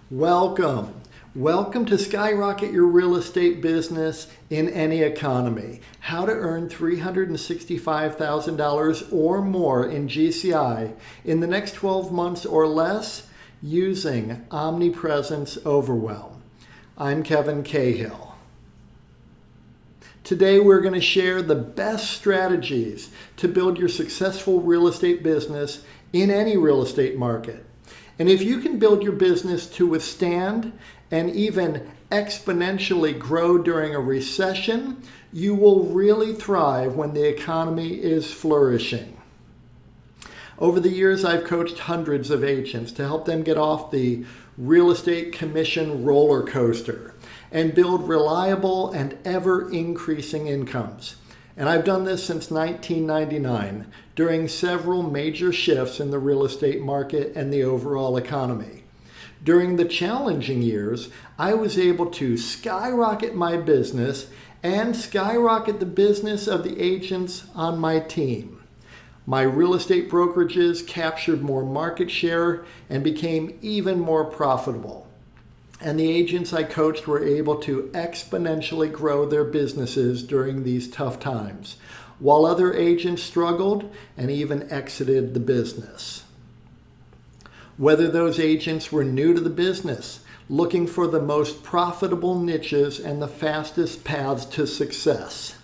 Welcome. Welcome to Skyrocket Your Real Estate Business in Any Economy. How to earn $365,000 or more in GCI in the next 12 months or less using Omnipresence Overwhelm. I'm Kevin Cahill. Today we're going to share the best strategies to build your successful real estate business in any real estate market. And if you can build your business to withstand and even exponentially grow during a recession, you will really thrive when the economy is flourishing. Over the years, I've coached hundreds of agents to help them get off the real estate commission roller coaster and build reliable and ever-increasing incomes. And I've done this since 1999 during several major shifts in the real estate market and the overall economy. During the challenging years, I was able to skyrocket my business and skyrocket the business of the agents on my team. My real estate brokerages captured more market share and became even more profitable. And the agents I coached were able to exponentially grow their businesses during these tough times, while other agents struggled and even exited the business. Whether those agents were new to the business, looking for the most profitable niches and the fastest paths to success,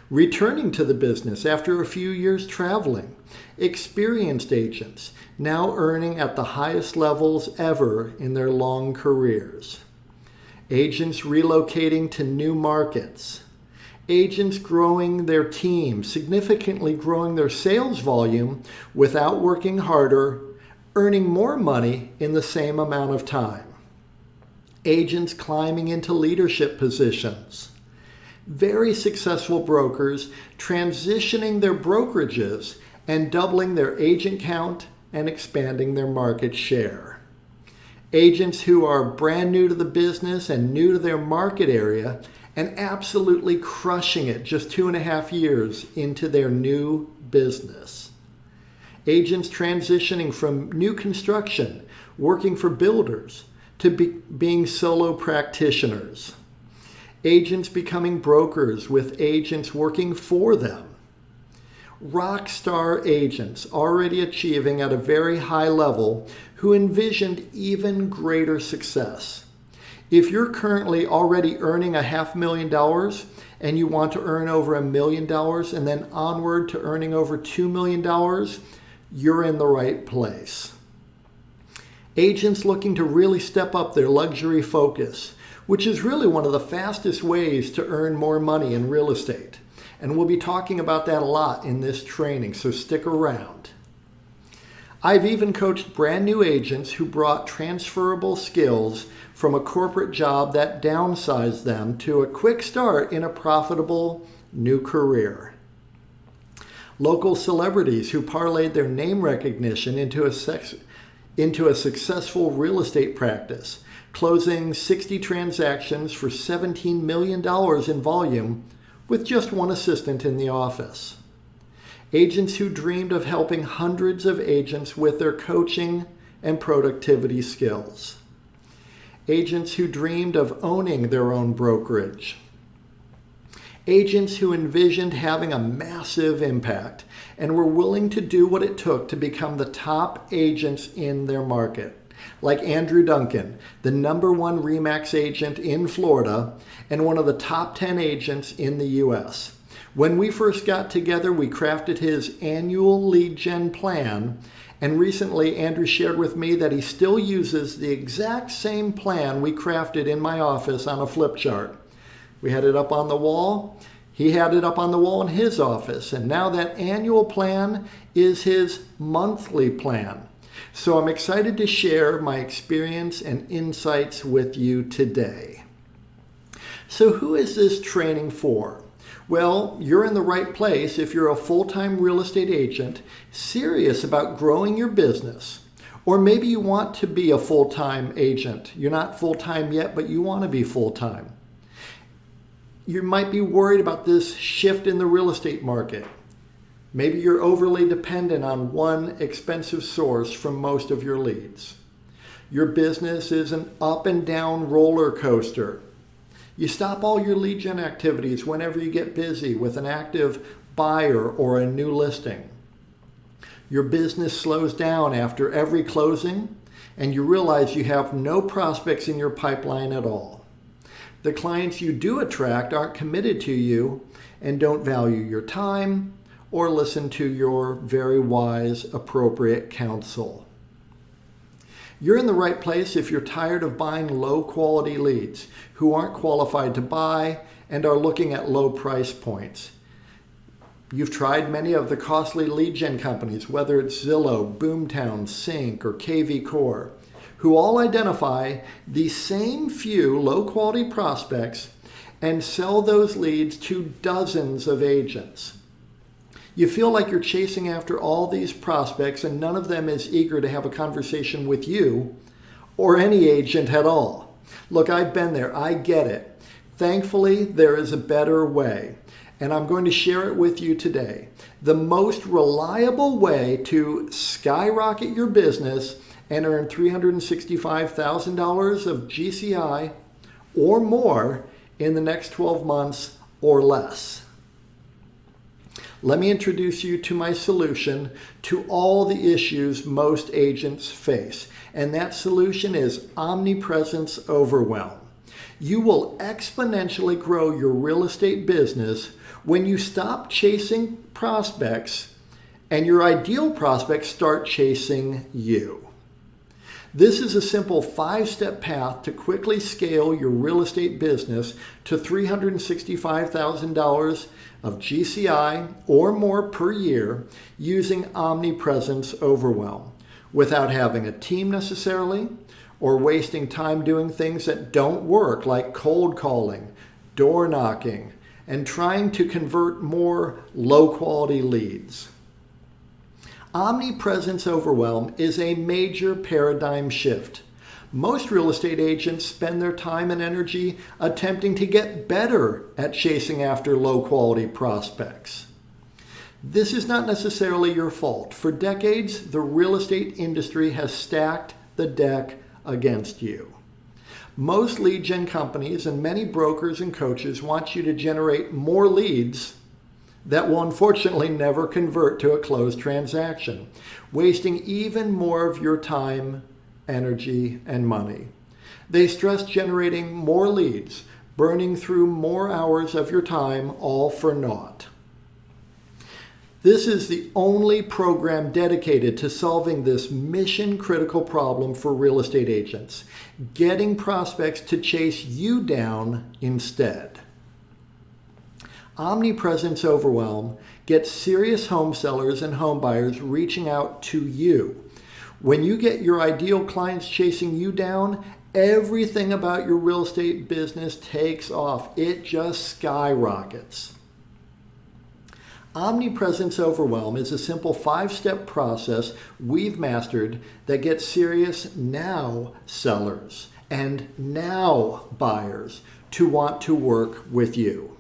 returning to the business after a few years traveling, experienced agents now earning at the highest levels ever in their long careers, agents relocating to new markets, agents growing their team, significantly growing their sales volume without working harder, earning more money in the same amount of time, agents climbing into leadership positions, very successful brokers transitioning their brokerages and doubling their agent count and expanding their market share. Agents who are brand new to the business and new to their market area and absolutely crushing it just 2.5 years into their new business. Agents transitioning from new construction, working for builders, to being solo practitioners. Agents becoming brokers with agents working for them. Rock star agents already achieving at a very high level who envisioned even greater success. If you're currently already earning $500,000 and you want to earn over $1 million and then onward to earning over $2 million, you're in the right place. Agents looking to really step up their luxury focus, which is really one of the fastest ways to earn more money in real estate. And we'll be talking about that a lot in this training, so stick around. I've even coached brand new agents who brought transferable skills from a corporate job that downsized them to a quick start in a profitable new career. Local celebrities who parlayed their name recognition into a successful real estate practice, closing 60 transactions for $17 million in volume with just one assistant in the office. Agents who dreamed of helping hundreds of agents with their coaching and productivity skills. Agents who dreamed of owning their own brokerage. Agents who envisioned having a massive impact and were willing to do what it took to become the top agents in their market. Like Andrew Duncan, the #1 RE/MAX agent in Florida and one of the top 10 agents in the US. When we first got together, we crafted his annual lead gen plan, and recently Andrew shared with me that he still uses the exact same plan we crafted in my office on a flip chart. We had it up on the wall. He had it up on the wall in his office, and now that annual plan is his monthly plan. So I'm excited to share my experience and insights with you today. So who is this training for? Well, you're in the right place if you're a full-time real estate agent serious about growing your business. Or maybe you want to be a full-time agent. You're not full-time yet, but you want to be full-time. You might be worried about this shift in the real estate market. Maybe you're overly dependent on one expensive source from most of your leads. Your business is an up and down roller coaster. You stop all your lead gen activities whenever you get busy with an active buyer or a new listing. Your business slows down after every closing, and you realize you have no prospects in your pipeline at all. The clients you do attract aren't committed to you and don't value your time or listen to your very wise, appropriate counsel. You're in the right place if you're tired of buying low-quality leads who aren't qualified to buy and are looking at low price points. You've tried many of the costly lead gen companies, whether it's Zillow, Boomtown, Sync, or KV Core, who all identify the same few low-quality prospects and sell those leads to dozens of agents. You feel like you're chasing after all these prospects and none of them is eager to have a conversation with you or any agent at all. Look, I've been there. I get it. Thankfully, there is a better way, and I'm going to share it with you today. The most reliable way to skyrocket your business and earn $365,000 of GCI or more in the next 12 months or less. Let me introduce you to my solution to all the issues most agents face, and that solution is Omnipresence Overwhelm. You will exponentially grow your real estate business when you stop chasing prospects and your ideal prospects start chasing you. This is a simple 5-step path to quickly scale your real estate business to $365,000 of GCI or more per year using Omnipresence Overwhelm without having a team necessarily or wasting time doing things that don't work like cold calling, door knocking, and trying to convert more low-quality leads. Omnipresence Overwhelm is a major paradigm shift. Most real estate agents spend their time and energy attempting to get better at chasing after low-quality prospects. This is not necessarily your fault. For decades, the real estate industry has stacked the deck against you. Most lead gen companies and many brokers and coaches want you to generate more leads that will unfortunately never convert to a closed transaction, wasting even more of your time, energy, and money. They stress generating more leads, burning through more hours of your time, all for naught. This is the only program dedicated to solving this mission-critical problem for real estate agents, getting prospects to chase you down instead. Omnipresence Overwhelm gets serious home sellers and home buyers reaching out to you. When you get your ideal clients chasing you down, everything about your real estate business takes off. It just skyrockets. Omnipresence Overwhelm is a simple 5-step process we've mastered that gets serious now sellers and now buyers to want to work with you.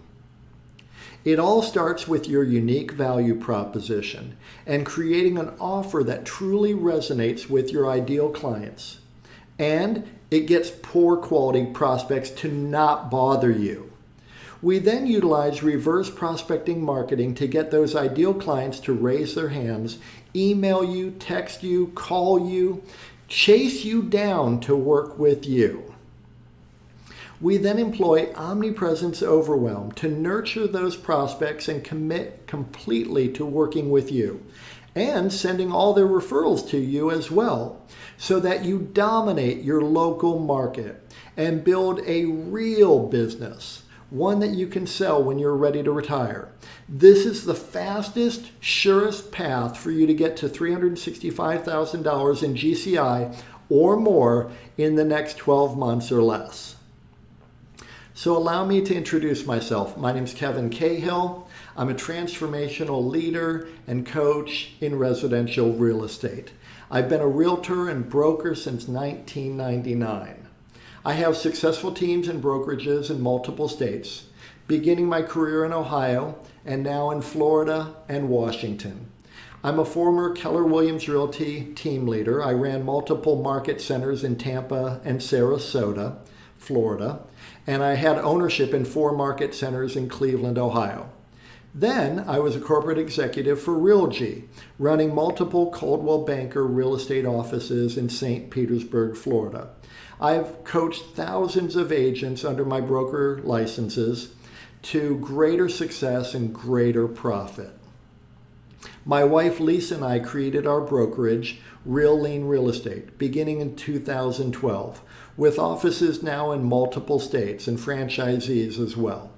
It all starts with your unique value proposition and creating an offer that truly resonates with your ideal clients. And it gets poor quality prospects to not bother you. We then utilize reverse prospecting marketing to get those ideal clients to raise their hands, email you, text you, call you, chase you down to work with you. We then employ Omnipresence Overwhelm to nurture those prospects and commit completely to working with you and sending all their referrals to you as well, so that you dominate your local market and build a real business, one that you can sell when you're ready to retire. This is the fastest, surest path for you to get to $365,000 in GCI or more in the next 12 months or less. So allow me to introduce myself. My name is Kevin Cahill. I'm a transformational leader and coach in residential real estate. I've been a realtor and broker since 1999. I have successful teams and brokerages in multiple states, beginning my career in Ohio and now in Florida and Washington. I'm a former Keller Williams Realty team leader. I ran multiple market centers in Tampa and Sarasota, Florida, and I had ownership in 4 market centers in Cleveland, Ohio. Then I was a corporate executive for Realgy, running multiple Coldwell Banker real estate offices in St. Petersburg, Florida. I've coached thousands of agents under my broker licenses to greater success and greater profit. My wife Lisa and I created our brokerage, Real Lean Real Estate, beginning in 2012, with offices now in multiple states and franchisees as well.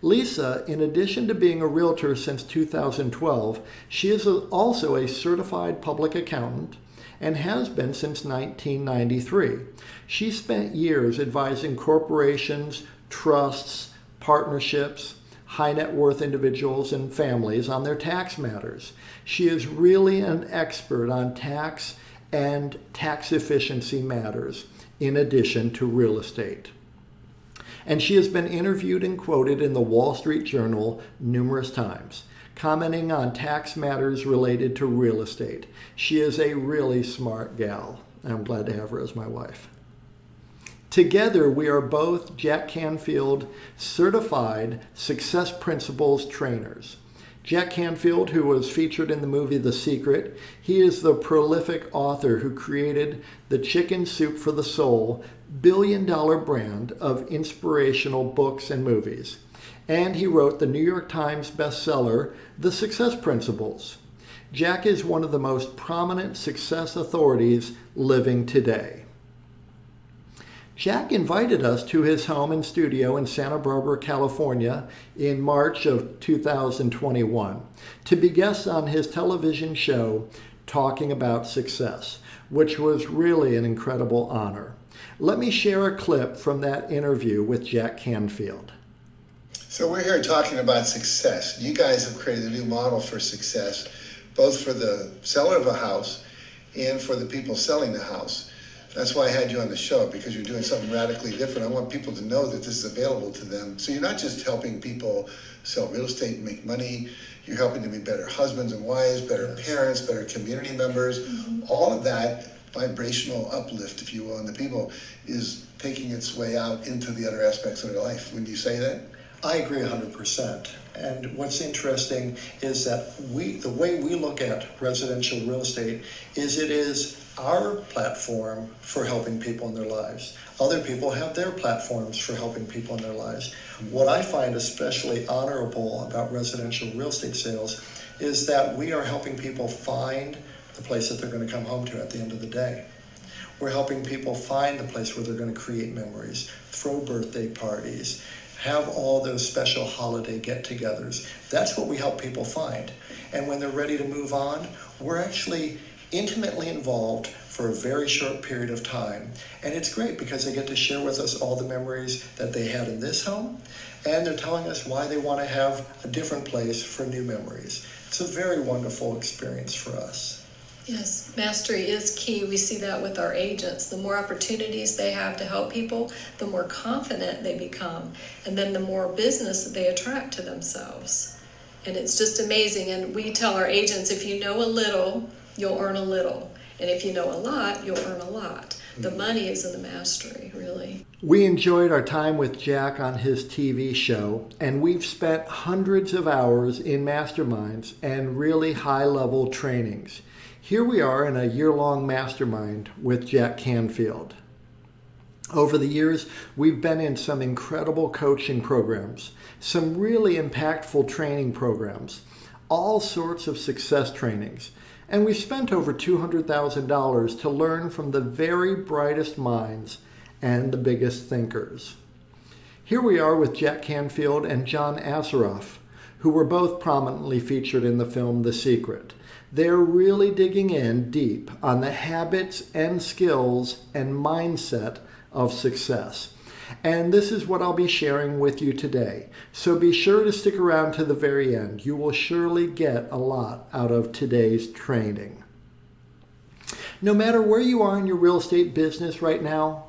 Lisa, in addition to being a realtor since 2012, she is also a certified public accountant and has been since 1993. She spent years advising corporations, trusts, partnerships, high net worth individuals and families on their tax matters. She is really an expert on tax and tax efficiency matters, in addition to real estate. And she has been interviewed and quoted in the Wall Street Journal numerous times, commenting on tax matters related to real estate. She is a really smart gal. I'm glad to have her as my wife. Together, we are both Jack Canfield certified Success Principles trainers. Jack Canfield, who was featured in the movie The Secret, he is the prolific author who created the Chicken Soup for the Soul billion-dollar brand of inspirational books and movies. And he wrote the New York Times bestseller, The Success Principles. Jack is one of the most prominent success authorities living today. Jack invited us to his home and studio in Santa Barbara, California in March of 2021 to be guests on his television show Talking About Success, which was really an incredible honor. Let me share a clip from that interview with Jack Canfield. So we're here talking about success. You guys have created a new model for success, both for the seller of a house and for the people selling the house. That's why I had you on the show, because you're doing something radically different. I want people to know that this is available to them. So you're not just helping people sell real estate and make money. You're helping them be better husbands and wives, better parents, better community members. All of that vibrational uplift, if you will, in the people is taking its way out into the other aspects of their life. Wouldn't you say that? I agree 100%. And what's interesting is that the way we look at residential real estate is it is our platform for helping people in their lives. Other people have their platforms for helping people in their lives. What I find especially honorable about residential real estate sales is that we are helping people find the place that they're going to come home to at the end of the day. We're helping people find the place where they're going to create memories, throw birthday parties, have all those special holiday get-togethers. That's what we help people find. And when they're ready to move on, we're actually intimately involved for a very short period of time. And it's great because they get to share with us all the memories that they had in this home, and they're telling us why they want to have a different place for new memories. It's a very wonderful experience for us. Yes, mastery is key. We see that with our agents. The more opportunities they have to help people, the more confident they become, and then the more business that they attract to themselves. And it's just amazing. And we tell our agents, if you know a little, you'll earn a little. And if you know a lot, you'll earn a lot. The money is in the mastery, really. We enjoyed our time with Jack on his TV show, and we've spent hundreds of hours in masterminds and really high-level trainings. Here we are in a year-long mastermind with Jack Canfield. Over the years, we've been in some incredible coaching programs, some really impactful training programs, all sorts of success trainings. And we spent over $200,000 to learn from the very brightest minds and the biggest thinkers. Here we are with Jack Canfield and John Assaraf, who were both prominently featured in the film The Secret. They're really digging in deep on the habits and skills and mindset of success. And this is what I'll be sharing with you today. So be sure to stick around to the very end. You will surely get a lot out of today's training. No matter where you are in your real estate business right now,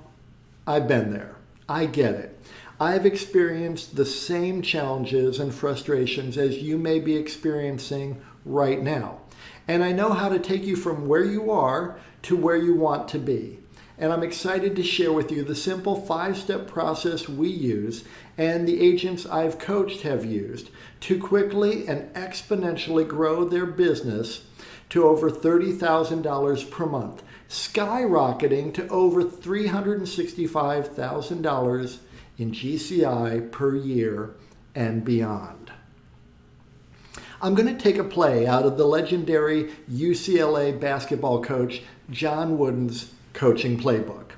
I've been there. I get it. I've experienced the same challenges and frustrations as you may be experiencing right now. And I know how to take you from where you are to where you want to be. And I'm excited to share with you the simple 5-step process we use and the agents I've coached have used to quickly and exponentially grow their business to over $30,000 per month, skyrocketing to over $365,000 in GCI per year and beyond. I'm going to take a play out of the legendary UCLA basketball coach John Wooden's coaching playbook.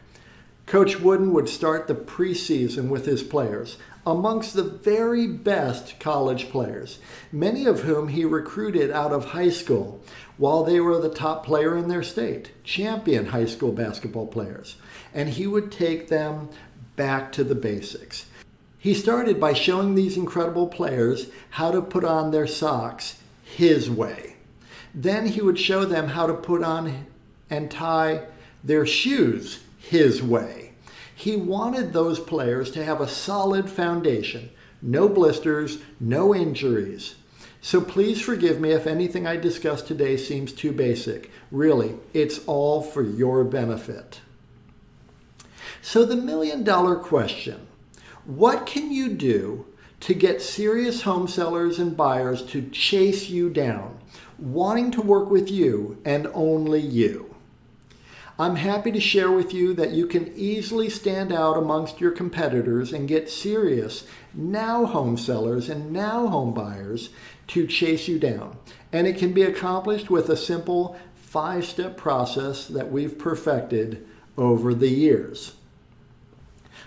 Coach Wooden would start the preseason with his players, amongst the very best college players, many of whom he recruited out of high school while they were the top player in their state, champion high school basketball players. And he would take them back to the basics. He started by showing these incredible players how to put on their socks his way. Then he would show them how to put on and tie their shoes his way. He wanted those players to have a solid foundation, no blisters, no injuries. So please forgive me if anything I discussed today seems too basic. Really, it's all for your benefit. So the million-dollar question, what can you do to get serious home sellers and buyers to chase you down, wanting to work with you and only you? I'm happy to share with you that you can easily stand out amongst your competitors and get serious now home sellers and now home buyers to chase you down. And it can be accomplished with a simple 5-step process that we've perfected over the years.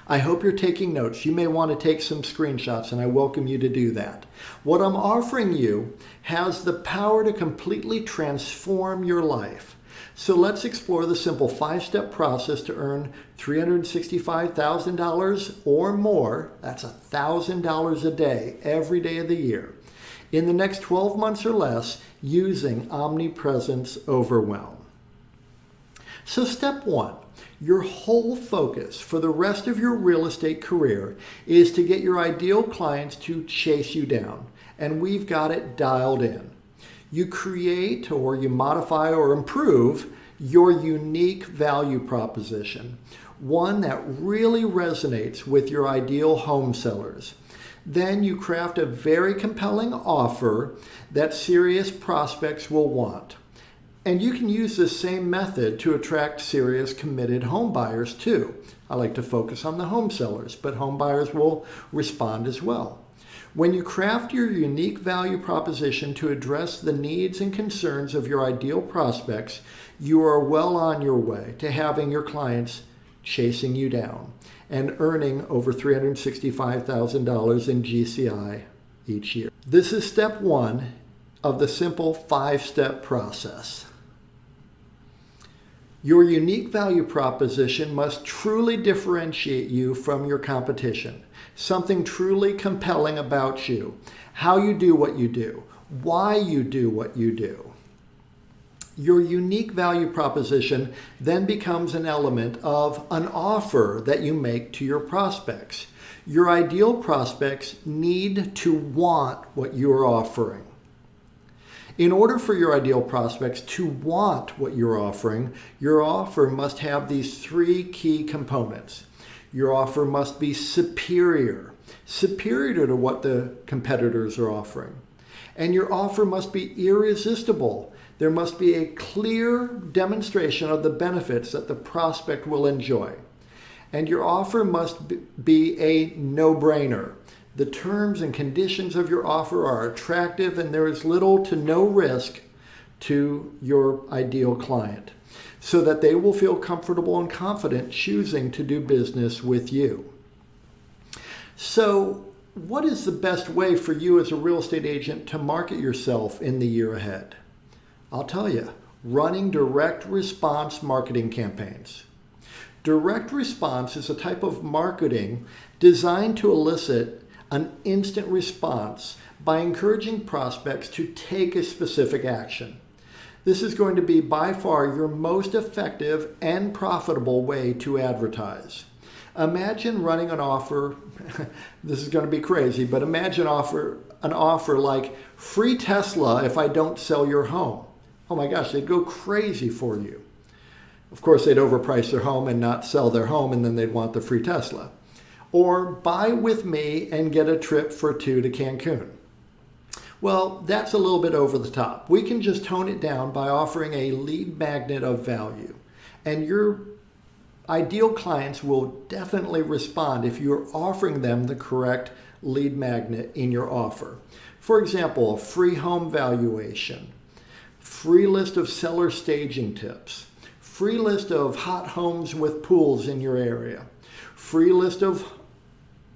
I hope you're taking notes. You may want to take some screenshots, and I welcome you to do that. What I'm offering you has the power to completely transform your life. So let's explore the simple 5-step process to earn $365,000 or more, that's $1,000 a day, every day of the year, in the next 12 months or less using Omnipresence Overwhelm. So step 1, your whole focus for the rest of your real estate career is to get your ideal clients to chase you down, and we've got it dialed in. You create or you modify or improve your unique value proposition, one that really resonates with your ideal home sellers. Then you craft a very compelling offer that serious prospects will want. And you can use this same method to attract serious committed home buyers too. I like to focus on the home sellers, but home buyers will respond as well. When you craft your unique value proposition to address the needs and concerns of your ideal prospects, you are well on your way to having your clients chasing you down and earning over $365,000 in GCI each year. This is step 1 of the simple 5-step process. Your unique value proposition must truly differentiate you from your competition. Something truly compelling about you, how you do what you do, why you do what you do. Your unique value proposition then becomes an element of an offer that you make to your prospects. Your ideal prospects need to want what you're offering. In order for your ideal prospects to want what you're offering, your offer must have these 3 key components. Your offer must be superior to what the competitors are offering. And your offer must be irresistible. There must be a clear demonstration of the benefits that the prospect will enjoy. And your offer must be a no-brainer. The terms and conditions of your offer are attractive and there is little to no risk to your ideal client, so that they will feel comfortable and confident choosing to do business with you. So, what is the best way for you as a real estate agent to market yourself in the year ahead? I'll tell you, running direct response marketing campaigns. Direct response is a type of marketing designed to elicit an instant response by encouraging prospects to take a specific action. This is going to be by far your most effective and profitable way to advertise. Imagine running an offer, this is going to be crazy, but imagine an offer like free Tesla if I don't sell your home. oh my gosh, they'd go crazy for you. Of course, they'd overprice their home and not sell their home, and then they'd want the free Tesla. Or buy with me and get a trip for 2 to Cancun. Well, that's a little bit over the top. We can just tone it down by offering a lead magnet of value. And your ideal clients will definitely respond if you're offering them the correct lead magnet in your offer. For example, a free home valuation, free list of seller staging tips, free list of hot homes with pools in your area, free list of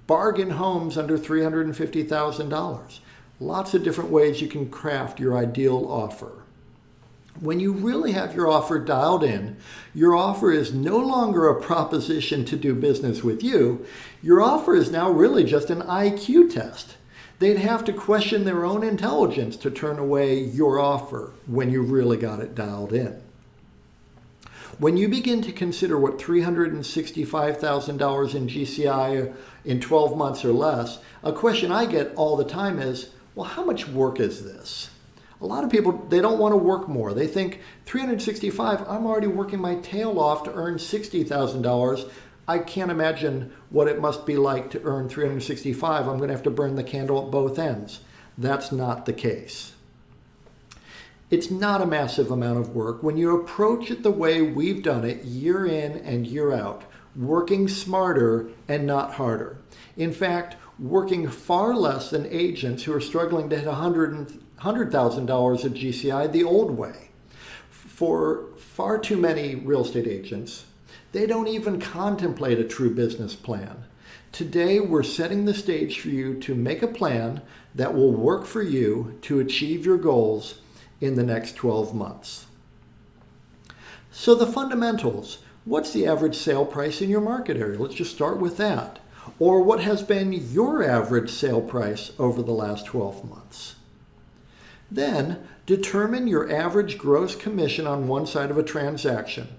bargain homes under $350,000. Lots of different ways you can craft your ideal offer. When you really have your offer dialed in, your offer is no longer a proposition to do business with you. Your offer is now really just an IQ test. They'd have to question their own intelligence to turn away your offer when you really got it dialed in. When you begin to consider what $365,000 in GCI in 12 months or less, a question I get all the time is, well, how much work is this? A lot of people, they don't want to work more. They think 365, I'm already working my tail off to earn $60,000. I can't imagine what it must be like to earn 365. I'm going to have to burn the candle at both ends. That's not the case. It's not a massive amount of work when you approach it the way we've done it year in and year out, working smarter and not harder. In fact, working far less than agents who are struggling to hit $100,000 of GCI the old way. For far too many real estate agents, they don't even contemplate a true business plan. Today, we're setting the stage for you to make a plan that will work for you to achieve your goals in the next 12 months. So the fundamentals, what's the average sale price in your market area? Let's just start with that. Or what has been your average sale price over the last 12 months? Then determine your average gross commission on one side of a transaction.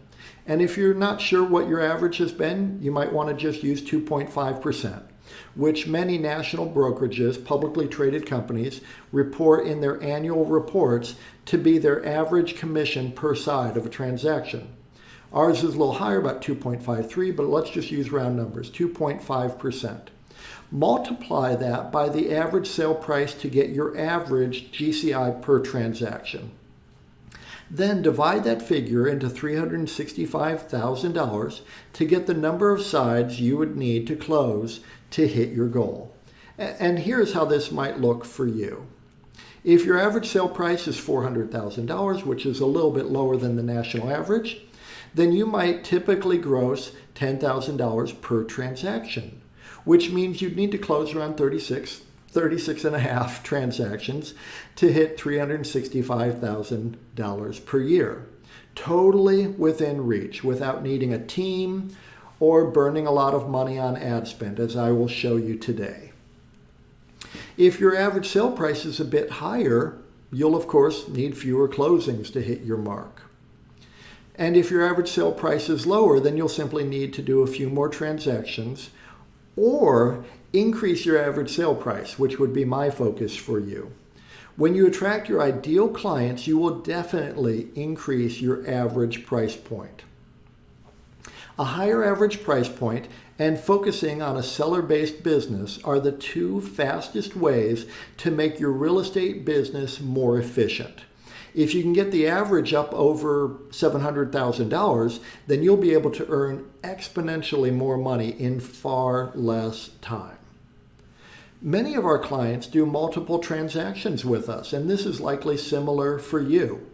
And if you're not sure what your average has been, you might want to just use 2.5%. Which many national brokerages, publicly traded companies, report in their annual reports to be their average commission per side of a transaction. Ours is a little higher, about 2.53, but let's just use round numbers, 2.5%. Multiply that by the average sale price to get your average GCI per transaction. Then divide that figure into $365,000 to get the number of sides you would need to close to hit your goal. And here's how this might look for you. If your average sale price is $400,000, which is a little bit lower than the national average, then you might typically gross $10,000 per transaction, which means you'd need to close around 36 and a half transactions to hit $365,000 per year. Totally within reach, without needing a team or burning a lot of money on ad spend, as I will show you today. If your average sale price is a bit higher, you'll of course need fewer closings to hit your mark. And if your average sale price is lower, then you'll simply need to do a few more transactions or increase your average sale price, which would be my focus for you. When you attract your ideal clients, you will definitely increase your average price point. A higher average price point and focusing on a seller-based business are the two fastest ways to make your real estate business more efficient. If you can get the average up over $700,000, then you'll be able to earn exponentially more money in far less time. Many of our clients do multiple transactions with us, and this is likely similar for you.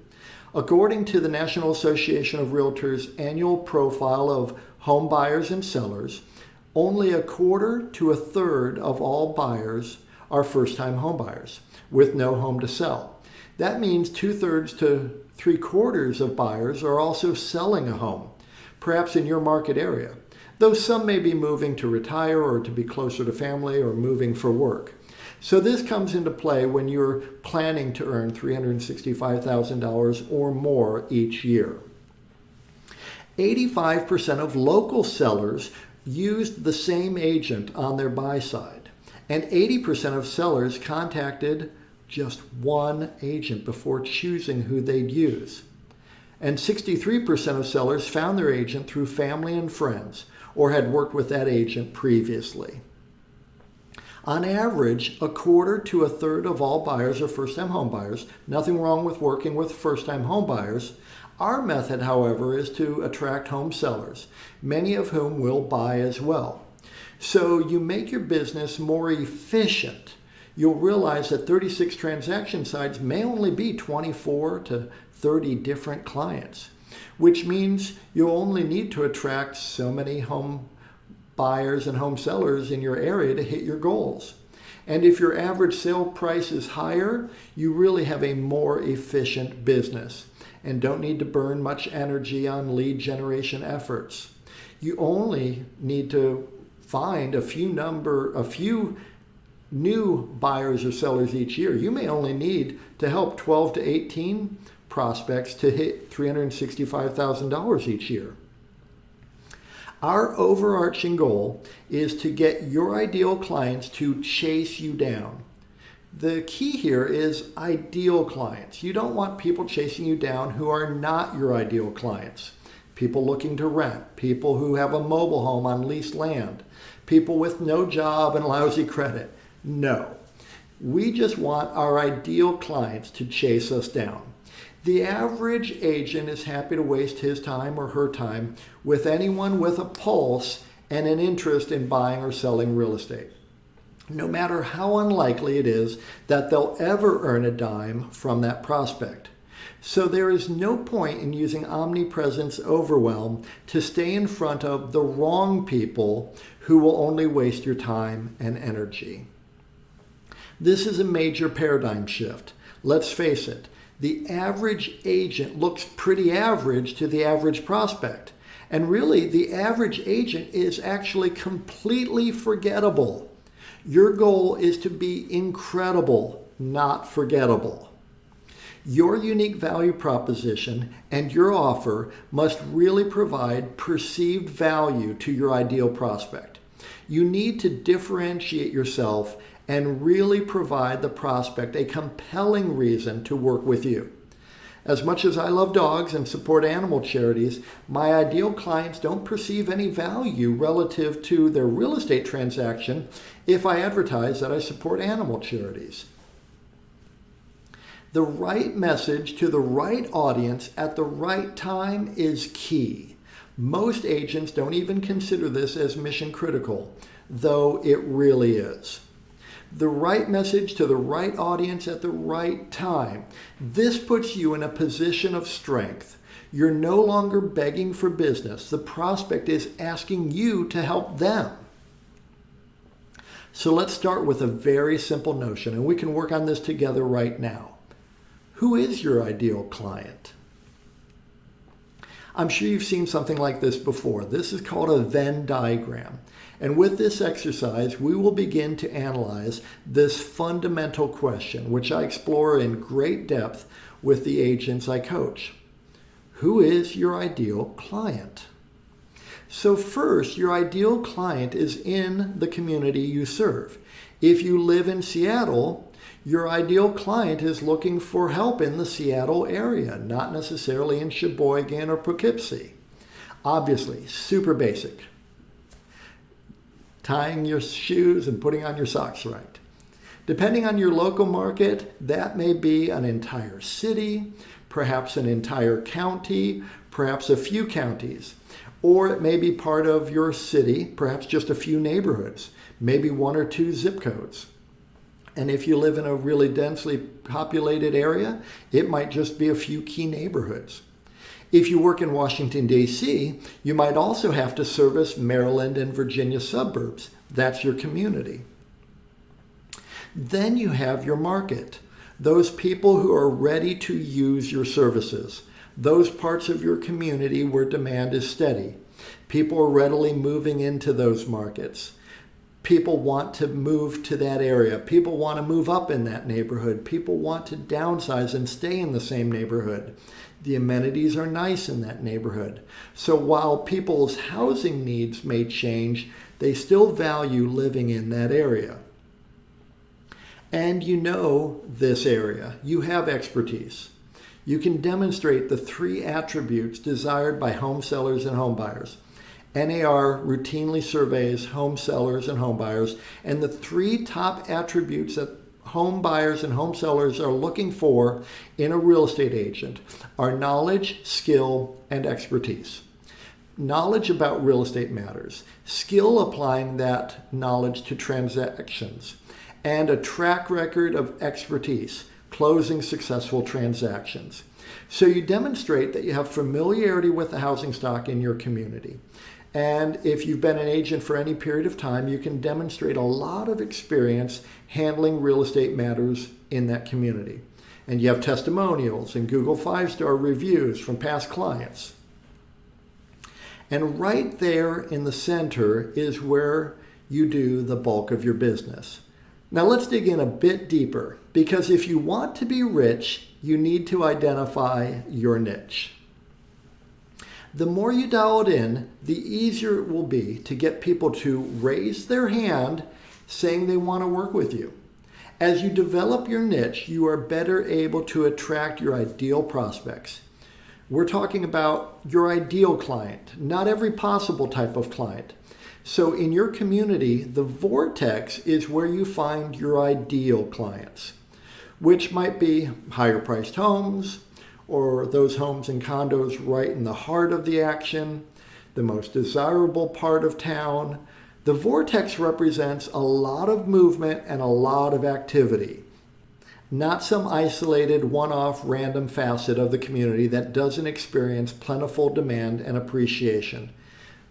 According to the National Association of Realtors annual profile of home buyers and sellers, only a quarter to a third of all buyers are first-time home buyers with no home to sell. That means 2/3 to 3/4 of buyers are also selling a home, perhaps in your market area, though some may be moving to retire or to be closer to family or moving for work. So this comes into play when you're planning to earn $365,000 or more each year. 85% of local sellers used the same agent on their buy side, and 80% of sellers contacted just one agent before choosing who they'd use. And 63% of sellers found their agent through family and friends or had worked with that agent previously. On average, a quarter to a third of all buyers are first-time home buyers. Nothing wrong with working with first-time home buyers. Our method, however, is to attract home sellers, many of whom will buy as well. So you make your business more efficient. You'll realize that 36 transaction sites may only be 24 to 30 different clients, which means you'll only need to attract so many home buyers and home sellers in your area to hit your goals. And if your average sale price is higher, you really have a more efficient business and don't need to burn much energy on lead generation efforts. You only need to find a few new buyers or sellers each year. You may only need to help 12 to 18 prospects to hit $365,000 each year. Our overarching goal is to get your ideal clients to chase you down. The key here is ideal clients. You don't want people chasing you down who are not your ideal clients. People looking to rent, people who have a mobile home on leased land, people with no job and lousy credit. No, we just want our ideal clients to chase us down. The average agent is happy to waste his time or her time with anyone with a pulse and an interest in buying or selling real estate, no matter how unlikely it is that they'll ever earn a dime from that prospect. So there is no point in using Omnipresence Overwhelm to stay in front of the wrong people who will only waste your time and energy. This is a major paradigm shift. Let's face it. The average agent looks pretty average to the average prospect. And really, the average agent is actually completely forgettable. Your goal is to be incredible, not forgettable. Your unique value proposition and your offer must really provide perceived value to your ideal prospect. You need to differentiate yourself and really provide the prospect a compelling reason to work with you. As much as I love dogs and support animal charities, my ideal clients don't perceive any value relative to their real estate transaction if I advertise that I support animal charities. The right message to the right audience at the right time is key. Most agents don't even consider this as mission critical, though it really is. The right message to the right audience at the right time. This puts you in a position of strength. You're no longer begging for business. The prospect is asking you to help them. So let's start with a very simple notion, and we can work on this together right now. Who is your ideal client? I'm sure you've seen something like this before. This is called a Venn diagram. And with this exercise, we will begin to analyze this fundamental question, which I explore in great depth with the agents I coach. Who is your ideal client? So first, your ideal client is in the community you serve. If you live in Seattle, your ideal client is looking for help in the Seattle area, not necessarily in Sheboygan or Poughkeepsie. Obviously, super basic. Tying your shoes and putting on your socks right. Depending on your local market, that may be an entire city, perhaps an entire county, perhaps a few counties, or it may be part of your city, perhaps just a few neighborhoods, maybe one or two zip codes. And if you live in a really densely populated area, it might just be a few key neighborhoods. If you work in Washington, D.C., you might also have to service Maryland and Virginia suburbs. That's your community. Then you have your market, those people who are ready to use your services, those parts of your community where demand is steady. People are readily moving into those markets. People want to move to that area. People want to move up in that neighborhood. People want to downsize and stay in the same neighborhood. The amenities are nice in that neighborhood. So while people's housing needs may change, they still value living in that area. and you know this area. You have expertise. You can demonstrate the 3 attributes desired by home sellers and home buyers. NAR routinely surveys home sellers and home buyers, and the 3 top attributes that home buyers and home sellers are looking for in a real estate agent are knowledge, skill, and expertise. Knowledge about real estate matters, skill applying that knowledge to transactions, and a track record of expertise, closing successful transactions. So you demonstrate that you have familiarity with the housing stock in your community. And if you've been an agent for any period of time, you can demonstrate a lot of experience handling real estate matters in that community. And you have testimonials and Google 5-star reviews from past clients. And right there in the center is where you do the bulk of your business. Now let's dig in a bit deeper, because if you want to be rich, you need to identify your niche. The more you dial it in, the easier it will be to get people to raise their hand saying they want to work with you. As you develop your niche, you are better able to attract your ideal prospects. We're talking about your ideal client, not every possible type of client. So in your community, the vortex is where you find your ideal clients, which might be higher priced homes, or those homes and condos right in the heart of the action, the most desirable part of town. The vortex represents a lot of movement and a lot of activity, not some isolated one-off random facet of the community that doesn't experience plentiful demand and appreciation.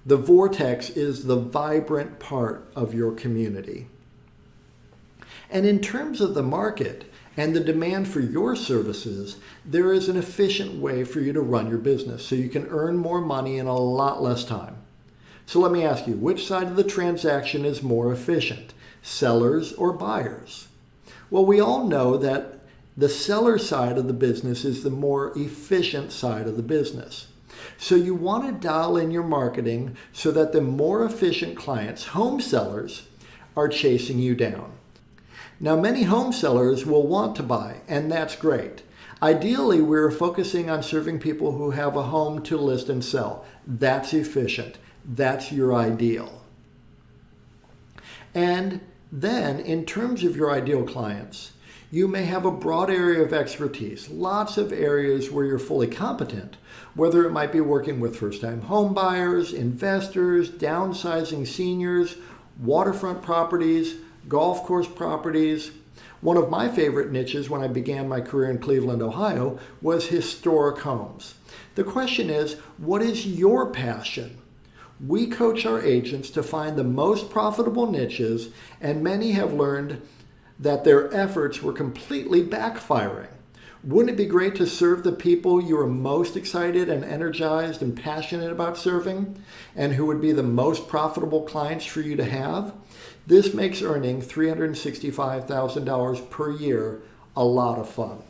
The vortex is the vibrant part of your community. And in terms of the market and the demand for your services, there is an efficient way for you to run your business so you can earn more money in a lot less time. So let me ask you, which side of the transaction is more efficient, sellers or buyers? Well, we all know that the seller side of the business is the more efficient side of the business. So you want to dial in your marketing so that the more efficient clients, home sellers, are chasing you down. Now, many home sellers will want to buy, and that's great. Ideally, we're focusing on serving people who have a home to list and sell. That's efficient. That's your ideal. And then, in terms of your ideal clients, you may have a broad area of expertise, lots of areas where you're fully competent, whether it might be working with first-time home buyers, investors, downsizing seniors, waterfront properties, golf course properties. One of my favorite niches when I began my career in Cleveland, Ohio, was historic homes. The question is, what is your passion? We coach our agents to find the most profitable niches, and many have learned that their efforts were completely backfiring. Wouldn't it be great to serve the people you are most excited and energized and passionate about serving, and who would be the most profitable clients for you to have? This makes earning $365,000 per year a lot of fun.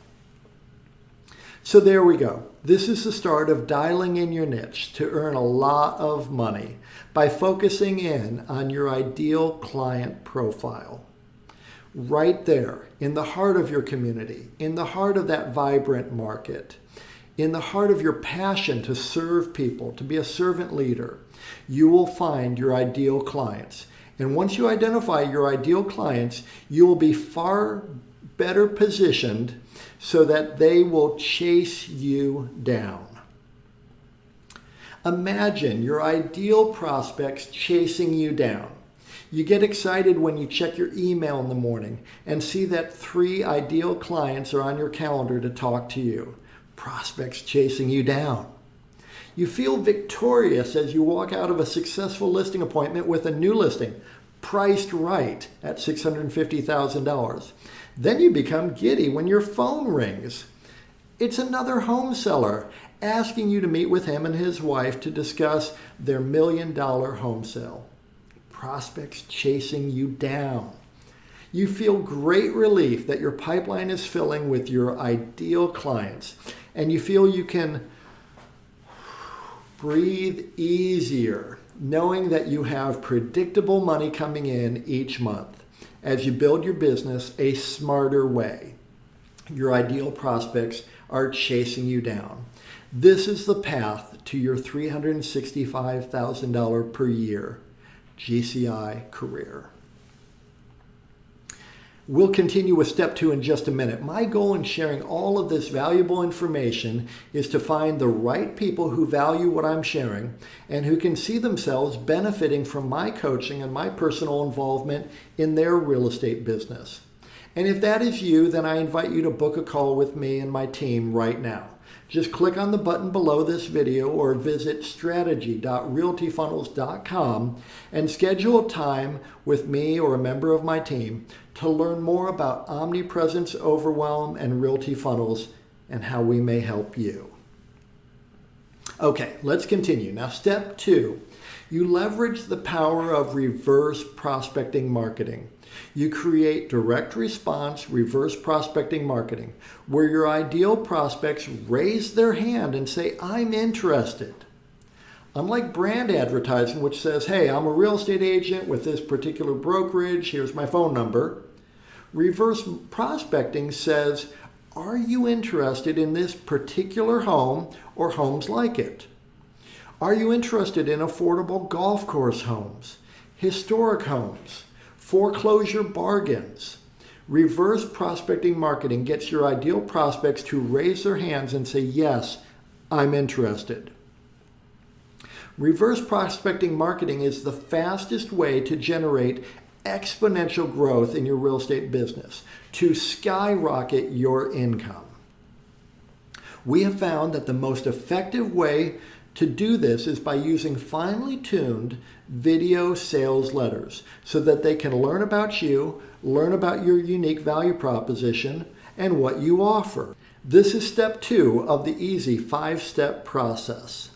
So there we go. This is the start of dialing in your niche to earn a lot of money by focusing in on your ideal client profile. Right there, in the heart of your community, in the heart of that vibrant market, in the heart of your passion to serve people, to be a servant leader, you will find your ideal clients. And once you identify your ideal clients, you will be far better positioned so that they will chase you down. Imagine your ideal prospects chasing you down. You get excited when you check your email in the morning and see that 3 ideal clients are on your calendar to talk to you. Prospects chasing you down. You feel victorious as you walk out of a successful listing appointment with a new listing, priced right at $650,000. Then you become giddy when your phone rings. It's another home seller asking you to meet with him and his wife to discuss their $1 million home sale. Prospects chasing you down. You feel great relief that your pipeline is filling with your ideal clients, and you feel you can breathe easier knowing that you have predictable money coming in each month. as you build your business a smarter way. Your ideal prospects are chasing you down. This is the path to your $365,000 per year GCI career. We'll continue with step 2 in just a minute. My goal in sharing all of this valuable information is to find the right people who value what I'm sharing and who can see themselves benefiting from my coaching and my personal involvement in their real estate business. And if that is you, then I invite you to book a call with me and my team right now. Just click on the button below this video or visit strategy.realtyfunnels.com and schedule a time with me or a member of my team to learn more about Omnipresence Overwhelm and Realty Funnels and how we may help you. Okay, let's continue. Now, step 2, you leverage the power of reverse prospecting marketing. You create direct response reverse prospecting marketing, where your ideal prospects raise their hand and say, I'm interested. Unlike brand advertising, which says, hey, I'm a real estate agent with this particular brokerage, here's my phone number. Reverse prospecting says, are you interested in this particular home or homes like it? Are you interested in affordable golf course homes, historic homes, foreclosure bargains? Reverse prospecting marketing gets your ideal prospects to raise their hands and say, yes, I'm interested. Reverse prospecting marketing is the fastest way to generate exponential growth in your real estate business, to skyrocket your income. We have found that the most effective way to do this is by using finely tuned video sales letters so that they can learn about you, learn about your unique value proposition, and what you offer. This is step 2 of the easy 5-step process.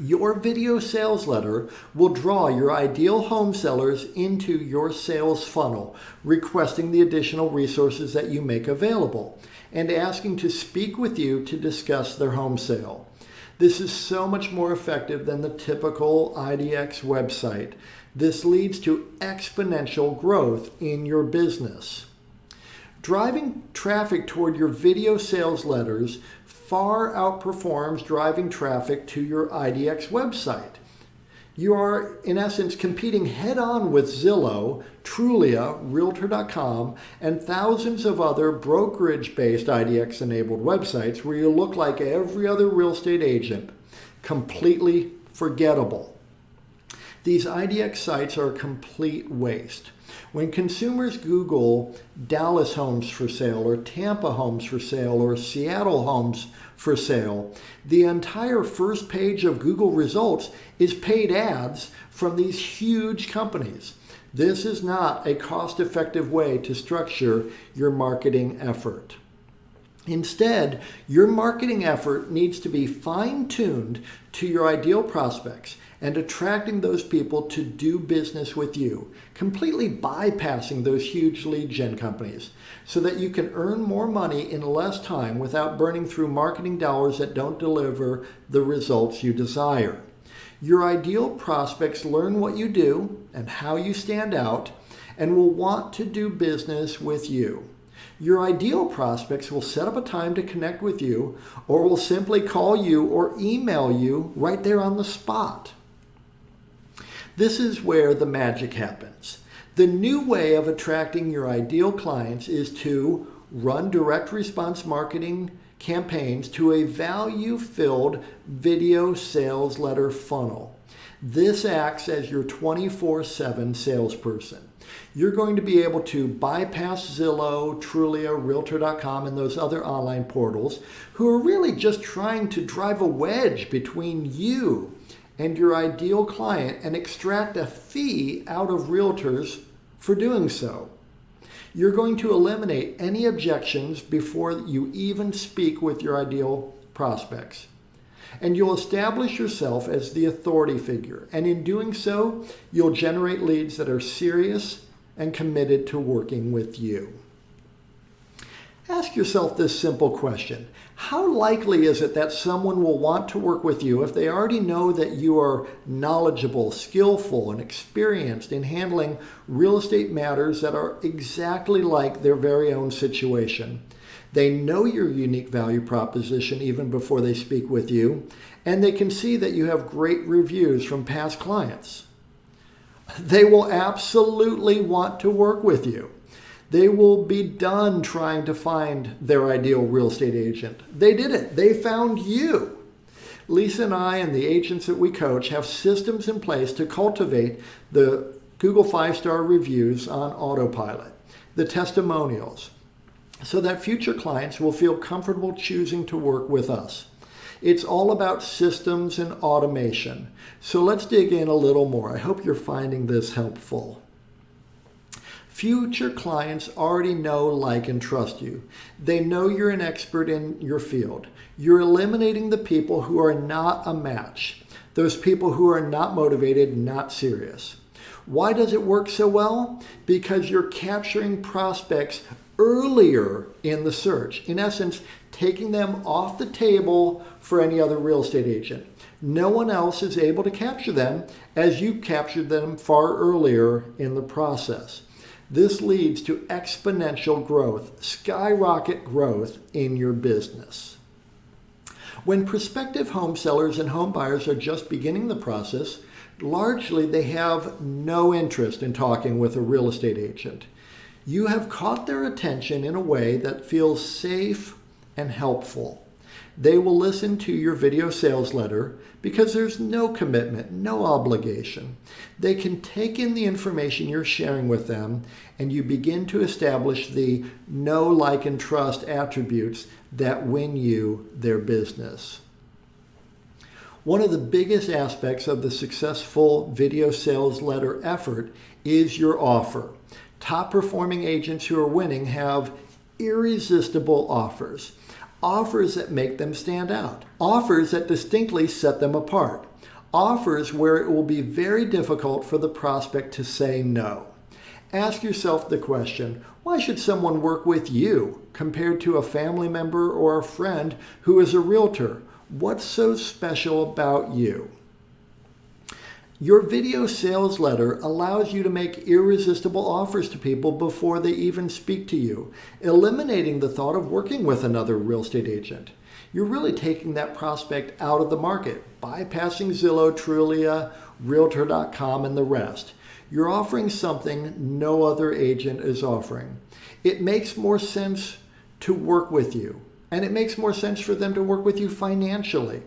Your video sales letter will draw your ideal home sellers into your sales funnel, requesting the additional resources that you make available and asking to speak with you to discuss their home sale. This is so much more effective than the typical IDX website. This leads to exponential growth in your business. Driving traffic toward your video sales letters far outperforms driving traffic to your IDX website. You are, in essence, competing head-on with Zillow, Trulia, Realtor.com, and thousands of other brokerage-based IDX-enabled websites where you look like every other real estate agent, completely forgettable. These IDX sites are a complete waste. When consumers Google Dallas homes for sale or Tampa homes for sale or Seattle homes for sale, the entire first page of Google results is paid ads from these huge companies. This is not a cost-effective way to structure your marketing effort. Instead, your marketing effort needs to be fine-tuned to your ideal prospects and attracting those people to do business with you, completely bypassing those huge lead gen companies so that you can earn more money in less time without burning through marketing dollars that don't deliver the results you desire. Your ideal prospects learn what you do and how you stand out and will want to do business with you. Your ideal prospects will set up a time to connect with you or will simply call you or email you right there on the spot. This is where the magic happens. The new way of attracting your ideal clients is to run direct response marketing campaigns to a value-filled video sales letter funnel. This acts as your 24/7 salesperson. You're going to be able to bypass Zillow, Trulia, Realtor.com, and those other online portals who are really just trying to drive a wedge between you and your ideal client and extract a fee out of realtors for doing so. You're going to eliminate any objections before you even speak with your ideal prospects. And you'll establish yourself as the authority figure. And in doing so, you'll generate leads that are serious and committed to working with you. Ask yourself this simple question. How likely is it that someone will want to work with you if they already know that you are knowledgeable, skillful, and experienced in handling real estate matters that are exactly like their very own situation? They know your unique value proposition even before they speak with you, and they can see that you have great reviews from past clients. They will absolutely want to work with you. They will be done trying to find their ideal real estate agent. They did it. They found you. Lisa and I and the agents that we coach have systems in place to cultivate the Google 5-star reviews on autopilot, the testimonials, so that future clients will feel comfortable choosing to work with us. It's all about systems and automation. So let's dig in a little more. I hope you're finding this helpful. Future clients already know, like, and trust you. They know you're an expert in your field. You're eliminating the people who are not a match, those people who are not motivated, not serious. Why does it work so well? Because you're capturing prospects earlier in the search. In essence, taking them off the table for any other real estate agent. No one else is able to capture them as you captured them far earlier in the process. This leads to exponential growth, skyrocket growth in your business. When prospective home sellers and home buyers are just beginning the process, largely they have no interest in talking with a real estate agent. You have caught their attention in a way that feels safe and helpful. They will listen to your video sales letter because there's no commitment, no obligation. They can take in the information you're sharing with them, and you begin to establish the know, like, and trust attributes that win you their business. One of the biggest aspects of the successful video sales letter effort is your offer. Top performing agents who are winning have irresistible offers. Offers that make them stand out. Offers that distinctly set them apart. Offers where it will be very difficult for the prospect to say no. Ask yourself the question, why should someone work with you compared to a family member or a friend who is a realtor? What's so special about you? Your video sales letter allows you to make irresistible offers to people before they even speak to you, eliminating the thought of working with another real estate agent. You're really taking that prospect out of the market, bypassing Zillow, Trulia, Realtor.com, and the rest. You're offering something no other agent is offering. It makes more sense to work with you, and it makes more sense for them to work with you financially.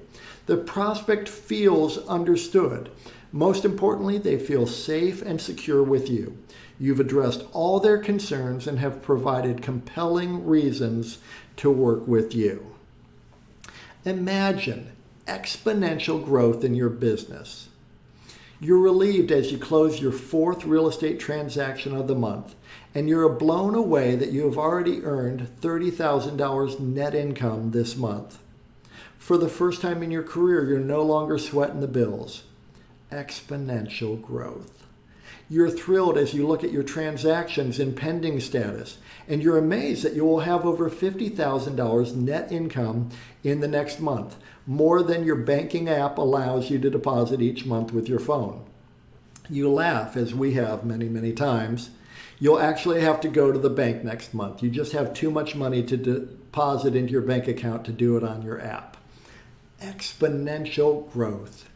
The prospect feels understood. Most importantly, they feel safe and secure with you. You've addressed all their concerns and have provided compelling reasons to work with you. Imagine exponential growth in your business. You're relieved as you close your 4th real estate transaction of the month, and you're blown away that you have already earned $30,000 net income this month. For the first time in your career, you're no longer sweating the bills. Exponential growth. You're thrilled as you look at your transactions in pending status, and you're amazed that you will have over $50,000 net income in the next month, more than your banking app allows you to deposit each month with your phone. You laugh, as we have many, many times. You'll actually have to go to the bank next month. You just have too much money to deposit into your bank account to do it on your app. Exponential growth.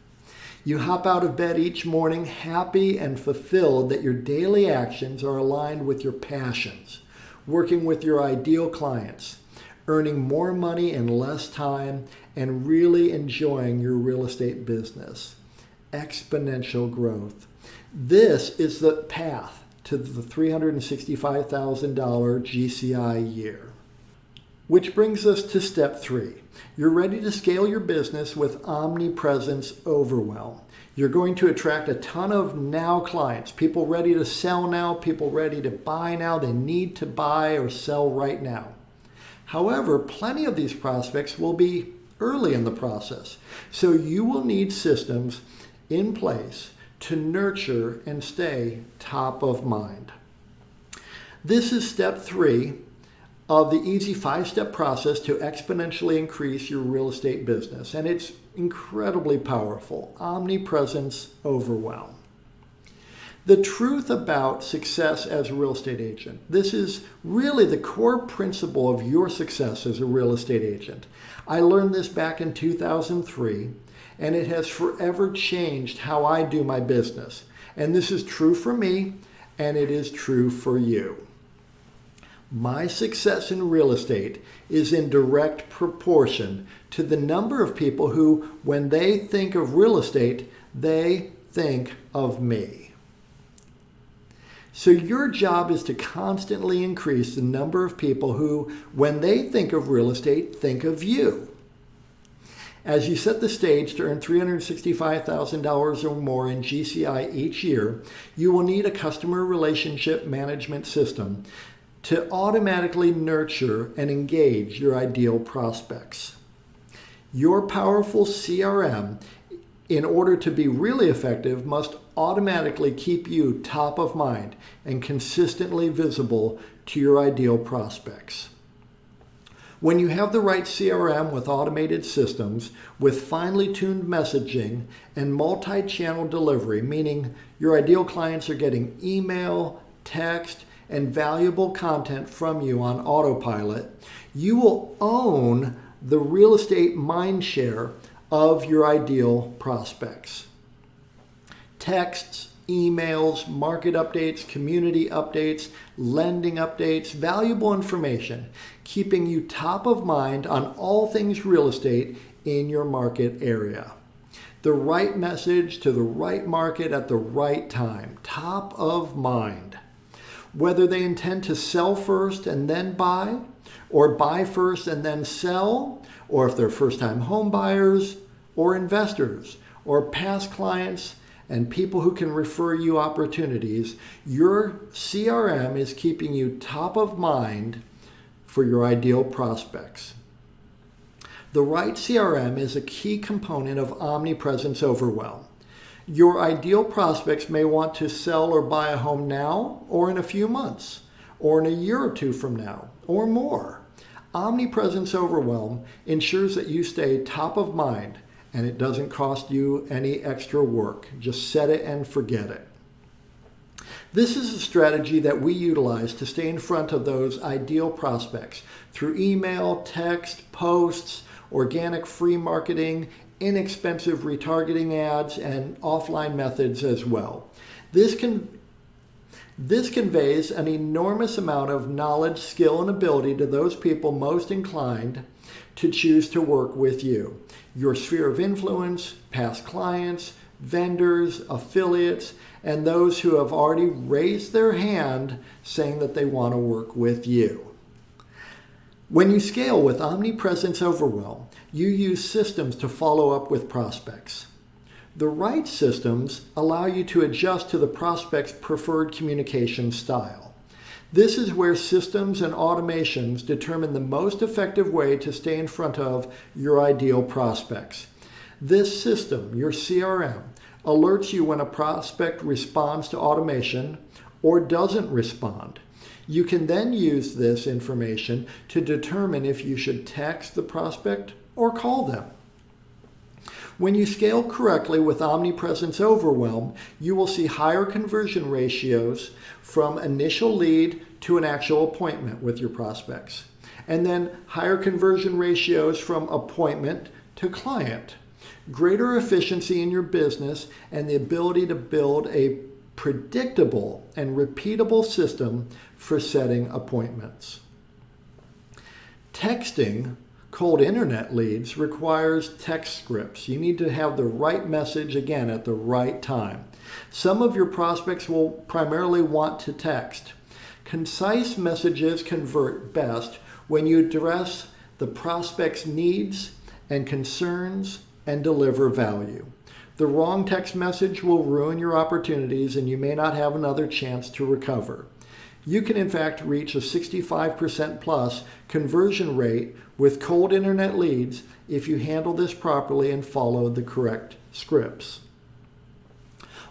You hop out of bed each morning happy and fulfilled that your daily actions are aligned with your passions, working with your ideal clients, earning more money in less time, and really enjoying your real estate business. Exponential growth. This is the path to the $365,000 GCI year. Which brings us to step 3. You're ready to scale your business with Omnipresence Overwhelm. You're going to attract a ton of now clients, people ready to sell now, people ready to buy now. They need to buy or sell right now. However, plenty of these prospects will be early in the process. So you will need systems in place to nurture and stay top of mind. This is step 3 of the easy 5-step process to exponentially increase your real estate business. And it's incredibly powerful. Omnipresence Overwhelm. The truth about success as a real estate agent. This is really the core principle of your success as a real estate agent. I learned this back in 2003, and it has forever changed how I do my business. And this is true for me, and it is true for you. My success in real estate is in direct proportion to the number of people who, when they think of real estate, they think of me. So your job is to constantly increase the number of people who, when they think of real estate, think of you. As you set the stage to earn $365,000 or more in GCI each year, you will need a customer relationship management system to automatically nurture and engage your ideal prospects. Your powerful CRM, in order to be really effective, must automatically keep you top of mind and consistently visible to your ideal prospects. When you have the right CRM with automated systems, with finely tuned messaging and multi-channel delivery, meaning your ideal clients are getting email, text, and valuable content from you on autopilot, you will own the real estate mindshare of your ideal prospects. Texts, emails, market updates, community updates, lending updates, valuable information, keeping you top of mind on all things real estate in your market area. The right message to the right market at the right time, top of mind. Whether they intend to sell first and then buy, or buy first and then sell, or if they're first-time home buyers, or investors, or past clients, and people who can refer you opportunities, your CRM is keeping you top of mind for your ideal prospects. The right CRM is a key component of Omnipresence Overwhelm. Your ideal prospects may want to sell or buy a home now, or in a few months, or in a year or two from now, or more. Omnipresence Overwhelm ensures that you stay top of mind, and it doesn't cost you any extra work. Just set it and forget it. This is a strategy that we utilize to stay in front of those ideal prospects through email, text, posts, organic free marketing, inexpensive retargeting ads, and offline methods as well. This conveys an enormous amount of knowledge, skill, and ability to those people most inclined to choose to work with you. Your sphere of influence, past clients, vendors, affiliates, and those who have already raised their hand saying that they want to work with you. When you scale with Omnipresence Overwhelm, you use systems to follow up with prospects. The right systems allow you to adjust to the prospect's preferred communication style. This is where systems and automations determine the most effective way to stay in front of your ideal prospects. This system, your CRM, alerts you when a prospect responds to automation or doesn't respond. You can then use this information to determine if you should text the prospect or call them. When you scale correctly with Omnipresence Overwhelm, you will see higher conversion ratios from initial lead to an actual appointment with your prospects, and then higher conversion ratios from appointment to client, greater efficiency in your business, and the ability to build a predictable and repeatable system for setting appointments. Texting cold internet leads requires text scripts. You need to have the right message again at the right time. Some of your prospects will primarily want to text. Concise messages convert best when you address the prospect's needs and concerns and deliver value. The wrong text message will ruin your opportunities and you may not have another chance to recover. You can in fact reach a 65% plus conversion rate with cold internet leads if you handle this properly and follow the correct scripts.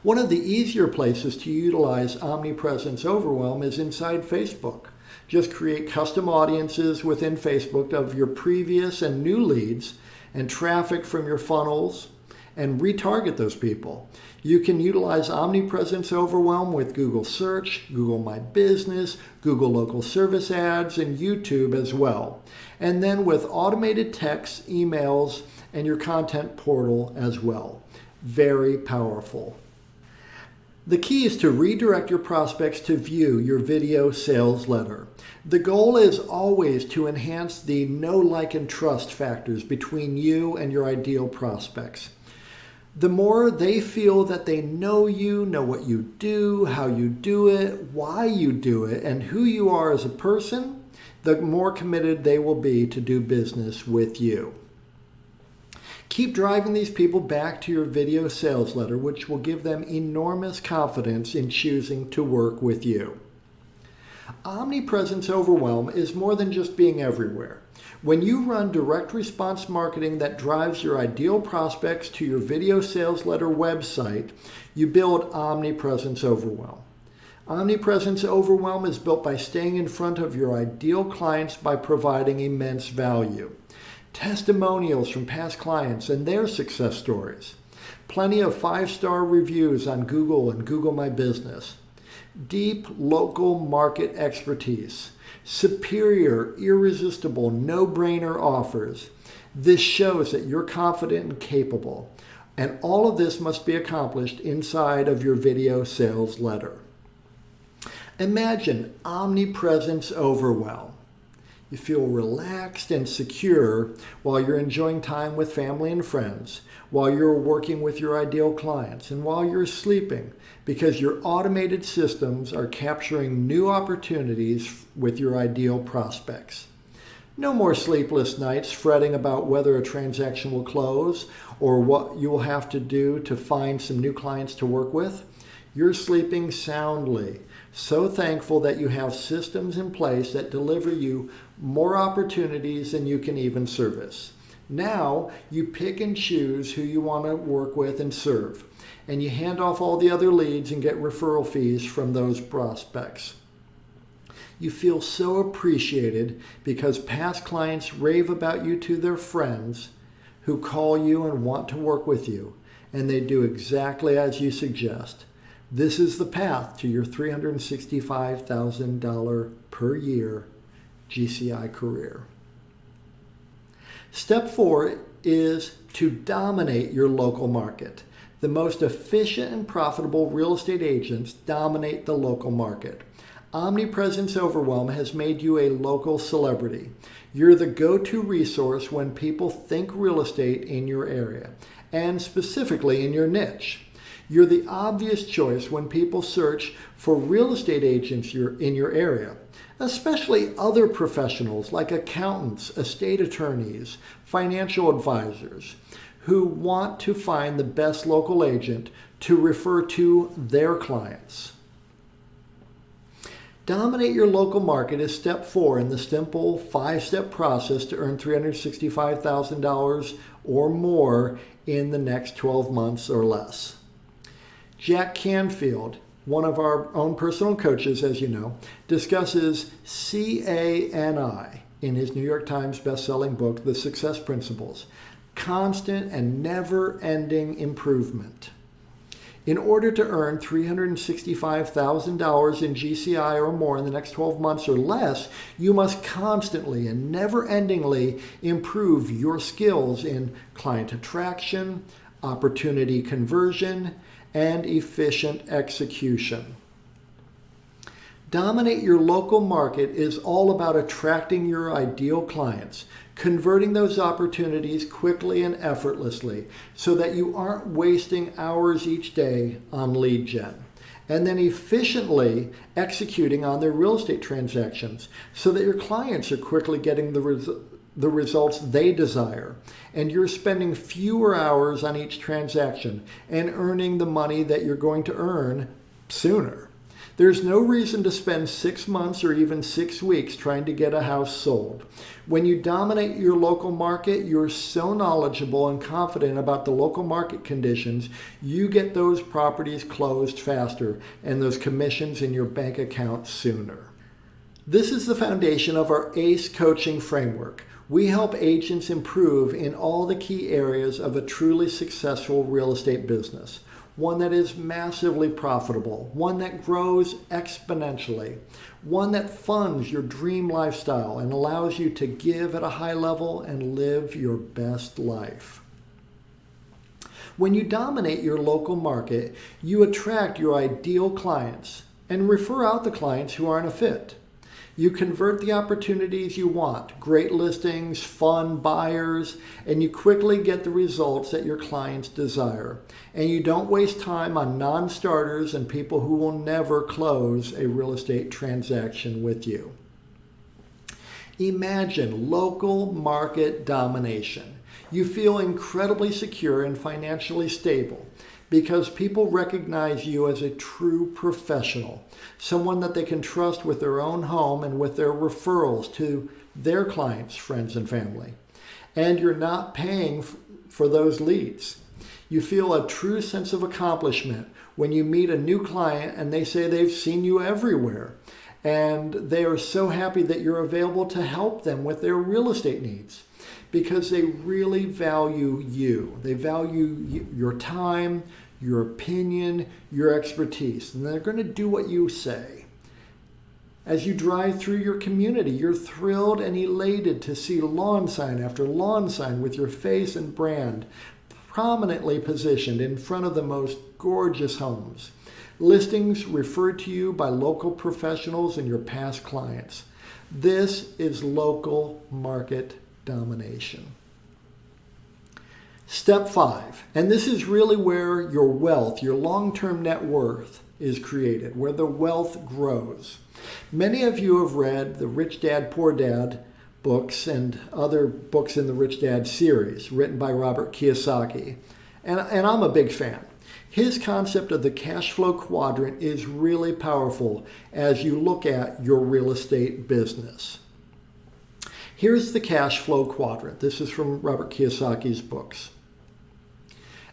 One of the easier places to utilize Omnipresence Overwhelm is inside Facebook. Just create custom audiences within Facebook of your previous and new leads and traffic from your funnels and retarget those people. You can utilize Omnipresence Overwhelm with Google Search, Google My Business, Google Local Service Ads, and YouTube as well. And then with automated texts, emails, and your content portal as well. Very powerful. The key is to redirect your prospects to view your video sales letter. The goal is always to enhance the know, like, and trust factors between you and your ideal prospects. The more they feel that they know you, know what you do, how you do it, why you do it, and who you are as a person, the more committed they will be to do business with you. Keep driving these people back to your video sales letter, which will give them enormous confidence in choosing to work with you. Omnipresence Overwhelm is more than just being everywhere. When you run direct response marketing that drives your ideal prospects to your video sales letter website, you build Omnipresence Overwhelm. Omnipresence Overwhelm is built by staying in front of your ideal clients by providing immense value. Testimonials from past clients and their success stories. Plenty of 5-star reviews on Google and Google My Business. Deep local market expertise. Superior, irresistible, no-brainer offers. This shows that you're confident and capable. And all of this must be accomplished inside of your video sales letter. Imagine Omnipresence Overwhelm. You feel relaxed and secure while you're enjoying time with family and friends, while you're working with your ideal clients, and while you're sleeping, because your automated systems are capturing new opportunities with your ideal prospects. No more sleepless nights fretting about whether a transaction will close or what you will have to do to find some new clients to work with. You're sleeping soundly, so thankful that you have systems in place that deliver you more opportunities than you can even service. Now you pick and choose who you want to work with and serve, and you hand off all the other leads and get referral fees from those prospects. You feel so appreciated because past clients rave about you to their friends who call you and want to work with you, and they do exactly as you suggest. This is the path to your $365,000 per year GCI career. Step 4 is to dominate your local market. The most efficient and profitable real estate agents dominate the local market. Omnipresence Overwhelm has made you a local celebrity. You're the go-to resource when people think real estate in your area, and specifically in your niche. You're the obvious choice when people search for real estate agents in your area, especially other professionals like accountants, estate attorneys, financial advisors, who want to find the best local agent to refer to their clients. Dominate your local market is step 4 in the simple 5-step process to earn $365,000 or more in the next 12 months or less. Jack Canfield, one of our own personal coaches, as you know, discusses CANI in his New York Times best-selling book, The Success Principles, constant and never-ending improvement. In order to earn $365,000 in GCI or more in the next 12 months or less, you must constantly and never-endingly improve your skills in client attraction, opportunity conversion, and efficient execution. Dominate your local market is all about attracting your ideal clients, converting those opportunities quickly and effortlessly so that you aren't wasting hours each day on lead gen, and then efficiently executing on their real estate transactions so that your clients are quickly getting the results they desire, and you're spending fewer hours on each transaction and earning the money that you're going to earn sooner. There's no reason to spend 6 months or even 6 weeks trying to get a house sold. When you dominate your local market, you're so knowledgeable and confident about the local market conditions, you get those properties closed faster and those commissions in your bank account sooner. This is the foundation of our ACE coaching framework. We help agents improve in all the key areas of a truly successful real estate business. One that is massively profitable, one that grows exponentially, one that funds your dream lifestyle and allows you to give at a high level and live your best life. When you dominate your local market, you attract your ideal clients and refer out the clients who aren't a fit. You convert the opportunities you want, great listings, fun buyers, and you quickly get the results that your clients desire. And you don't waste time on non-starters and people who will never close a real estate transaction with you. Imagine local market domination. You feel incredibly secure and financially stable because people recognize you as a true professional, someone that they can trust with their own home and with their referrals to their clients, friends, and family. And you're not paying for those leads. You feel a true sense of accomplishment when you meet a new client and they say they've seen you everywhere. And they are so happy that you're available to help them with their real estate needs because they really value you. They value your time, your opinion, your expertise, and they're going to do what you say. As you drive through your community, you're thrilled and elated to see lawn sign after lawn sign with your face and brand prominently positioned in front of the most gorgeous homes. Listings referred to you by local professionals and your past clients. This is local market domination. Step 5, and this is really where your wealth, your long-term net worth is created, where the wealth grows. Many of you have read the Rich Dad, Poor Dad books and other books in the Rich Dad series written by Robert Kiyosaki, and I'm a big fan. His concept of the cash flow quadrant is really powerful as you look at your real estate business. Here's the cash flow quadrant. This is from Robert Kiyosaki's books.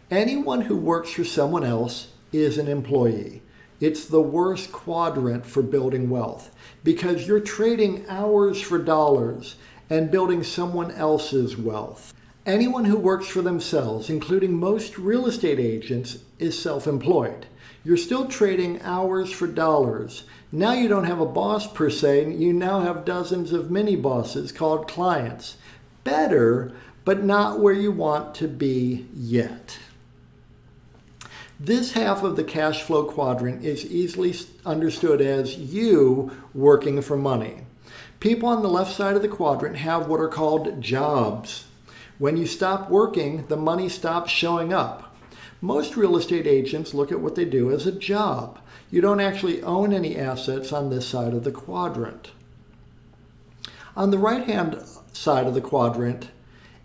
Anyone who works for someone else is an employee. It's the worst quadrant for building wealth because you're trading hours for dollars and building someone else's wealth. Anyone who works for themselves, including most real estate agents, is self-employed. You're still trading hours for dollars. Now you don't have a boss per se, you now have dozens of mini bosses called clients. Better, but not where you want to be yet. This half of the cash flow quadrant is easily understood as you working for money. People on the left side of the quadrant have what are called jobs. When you stop working, the money stops showing up. Most real estate agents look at what they do as a job. You don't actually own any assets on this side of the quadrant. On the right-hand side of the quadrant,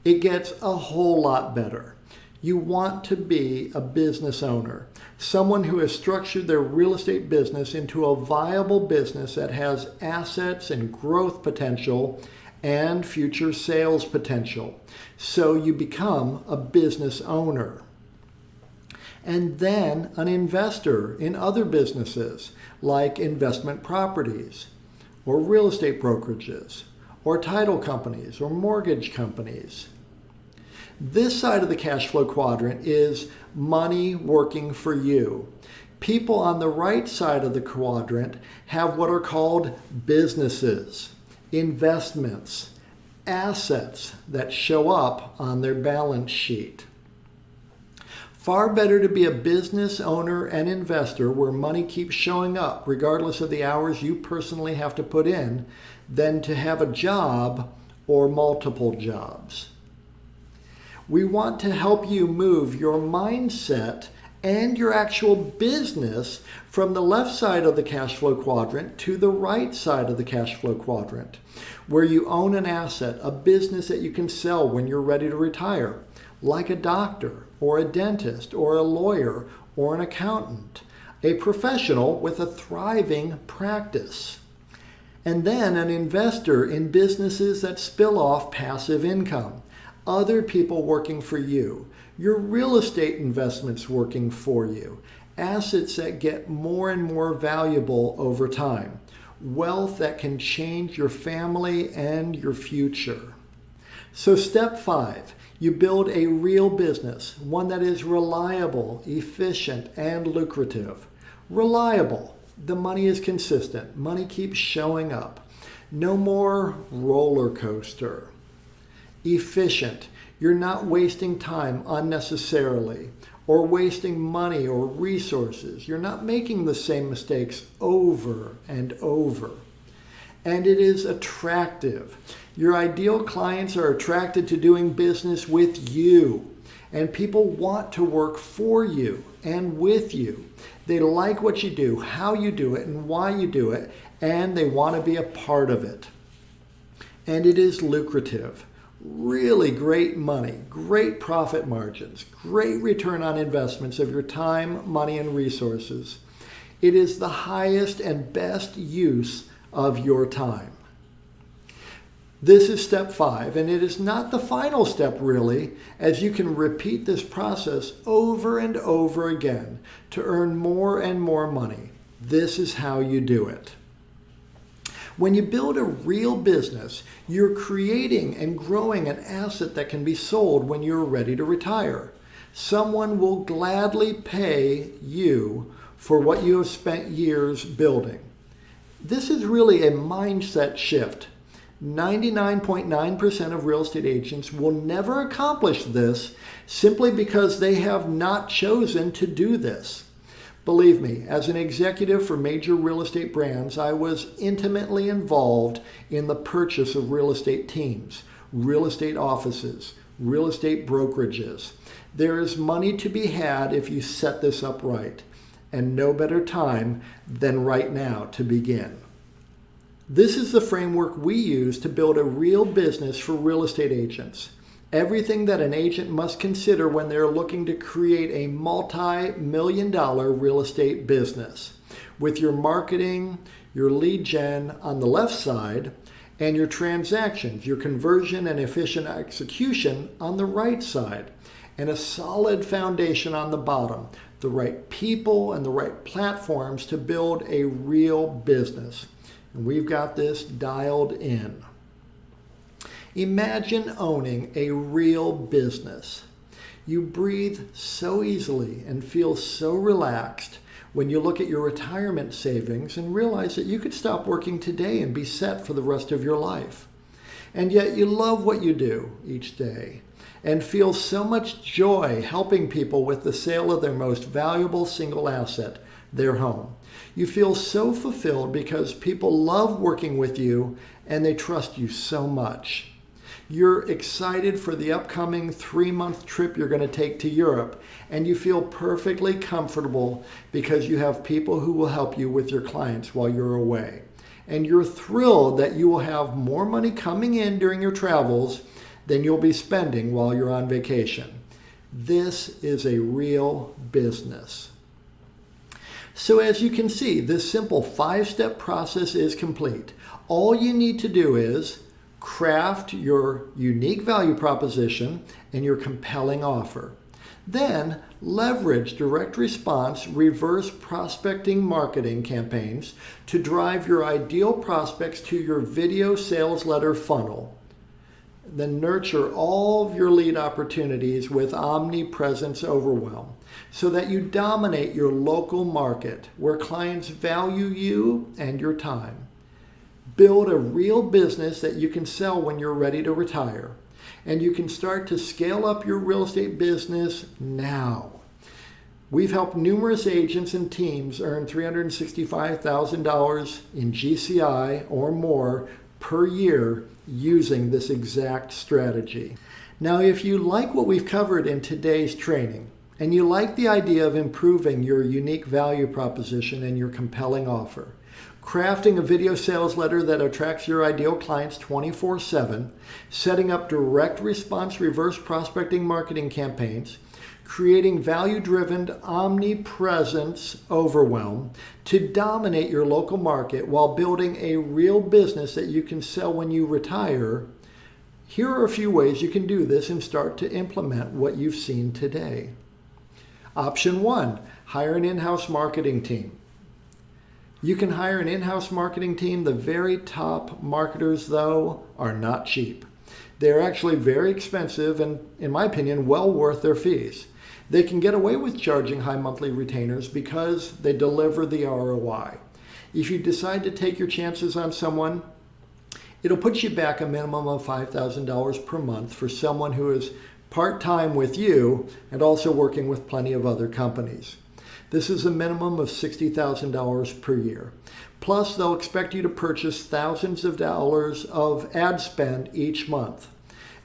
it gets a whole lot better. You want to be a business owner, someone who has structured their real estate business into a viable business that has assets and growth potential and future sales potential. So you become a business owner. And then an investor in other businesses like investment properties or real estate brokerages or title companies or mortgage companies. This side of the cash flow quadrant is money working for you. People on the right side of the quadrant have what are called businesses, investments, assets that show up on their balance sheet. Far better to be a business owner and investor where money keeps showing up regardless of the hours you personally have to put in than to have a job or multiple jobs. We want to help you move your mindset and your actual business from the left side of the cash flow quadrant to the right side of the cash flow quadrant, where you own an asset, a business that you can sell when you're ready to retire, like a doctor or a dentist or a lawyer or an accountant, a professional with a thriving practice. And then an investor in businesses that spill off passive income, other people working for you, your real estate investments working for you, assets that get more and more valuable over time, wealth that can change your family and your future. So step 5, you build a real business, one that is reliable, efficient, and lucrative. Reliable. The money is consistent. Money keeps showing up. No more roller coaster. Efficient. You're not wasting time unnecessarily or wasting money or resources. You're not making the same mistakes over and over. And it is attractive. Your ideal clients are attracted to doing business with you, and people want to work for you and with you. They like what you do, how you do it, and why you do it, and they want to be a part of it. And it is lucrative. Really great money, great profit margins, great return on investments of your time, money, and resources. It is the highest and best use of your time. This is step 5, and it is not the final step really, as you can repeat this process over and over again to earn more and more money. This is how you do it. When you build a real business, you're creating and growing an asset that can be sold when you're ready to retire. Someone will gladly pay you for what you have spent years building. This is really a mindset shift. 99.9% of real estate agents will never accomplish this simply because they have not chosen to do this. Believe me, as an executive for major real estate brands, I was intimately involved in the purchase of real estate teams, real estate offices, real estate brokerages. There is money to be had if you set this up right, and no better time than right now to begin. This is the framework we use to build a real business for real estate agents. Everything that an agent must consider when they're looking to create a multi-million-dollar real estate business, with your marketing, your lead gen on the left side, and your transactions, your conversion and efficient execution on the right side, and a solid foundation on the bottom, the right people and the right platforms to build a real business. And we've got this dialed in. Imagine owning a real business. You breathe so easily and feel so relaxed when you look at your retirement savings and realize that you could stop working today and be set for the rest of your life. And yet you love what you do each day and feel so much joy helping people with the sale of their most valuable single asset, their home. You feel so fulfilled because people love working with you and they trust you so much. You're excited for the upcoming 3-month trip you're going to take to Europe, and you feel perfectly comfortable because you have people who will help you with your clients while you're away. And you're thrilled that you will have more money coming in during your travels than you'll be spending while you're on vacation. This is a real business. So as you can see, this simple 5-step process is complete. All you need to do is craft your unique value proposition and your compelling offer. Then leverage direct response, reverse prospecting marketing campaigns to drive your ideal prospects to your video sales letter funnel. Then nurture all of your lead opportunities with Omnipresence Overwhelm so that you dominate your local market where clients value you and your time. Build a real business that you can sell when you're ready to retire. And you can start to scale up your real estate business now. We've helped numerous agents and teams earn $365,000 in GCI or more per year using this exact strategy. Now, if you like what we've covered in today's training, and you like the idea of improving your unique value proposition and your compelling offer, crafting a video sales letter that attracts your ideal clients 24/7, setting up direct response reverse prospecting marketing campaigns, creating value-driven omnipresence overwhelm to dominate your local market while building a real business that you can sell when you retire, here are a few ways you can do this and start to implement what you've seen today. Option 1, hire an in-house marketing team. You can hire an in-house marketing team. The very top marketers, though, are not cheap. They're actually very expensive and, in my opinion, well worth their fees. They can get away with charging high monthly retainers because they deliver the ROI. If you decide to take your chances on someone, it'll put you back a minimum of $5,000 per month for someone who is part-time with you and also working with plenty of other companies. This is a minimum of $60,000 per year. Plus, they'll expect you to purchase thousands of dollars of ad spend each month.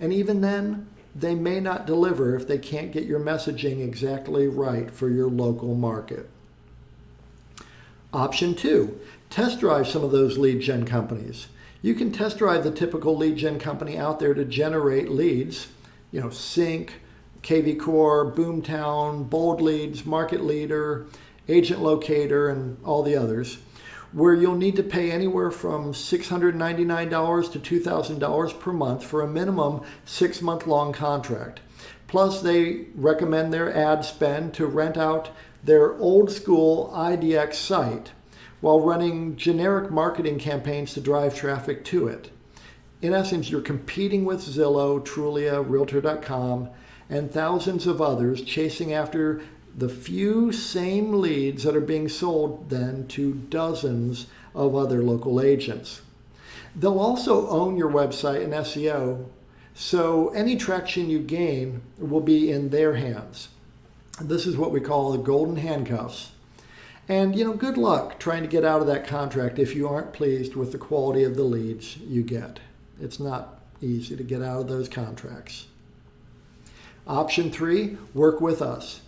And even then, they may not deliver if they can't get your messaging exactly right for your local market. Option 2, test drive some of those lead gen companies. You can test drive the typical lead gen company out there to generate leads, Sync, KV Core, Boomtown, Bold Leads, Market Leader, Agent Locator, and all the others, where you'll need to pay anywhere from $699 to $2,000 per month for a minimum 6-month-long contract. Plus, they recommend their ad spend to rent out their old school IDX site while running generic marketing campaigns to drive traffic to it. In essence, you're competing with Zillow, Trulia, Realtor.com, and thousands of others, chasing after the few same leads that are being sold then to dozens of other local agents. They'll also own your website and SEO, so any traction you gain will be in their hands. This is what we call the golden handcuffs. And good luck trying to get out of that contract if you aren't pleased with the quality of the leads you get. It's not easy to get out of those contracts. Option 3, work with us.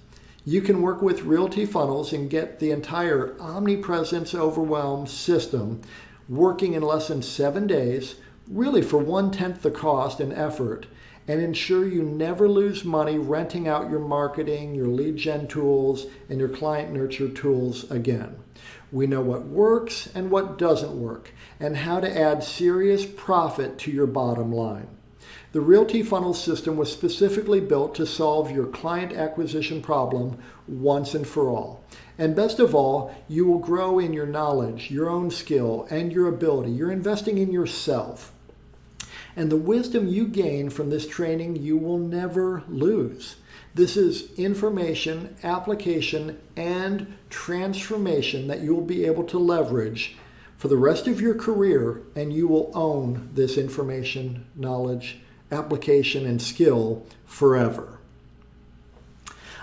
You can work with Realty Funnels and get the entire Omnipresence Overwhelm system working in less than 7 days, really for 1/10 the cost and effort, and ensure you never lose money renting out your marketing, your lead gen tools, and your client nurture tools again. We know what works and what doesn't work, and how to add serious profit to your bottom line. The Realty Funnel system was specifically built to solve your client acquisition problem once and for all. And best of all, you will grow in your knowledge, your own skill, and your ability. You're investing in yourself. And the wisdom you gain from this training, you will never lose. This is information, application, and transformation that you will be able to leverage for the rest of your career, and you will own this information, knowledge, application, and skill forever.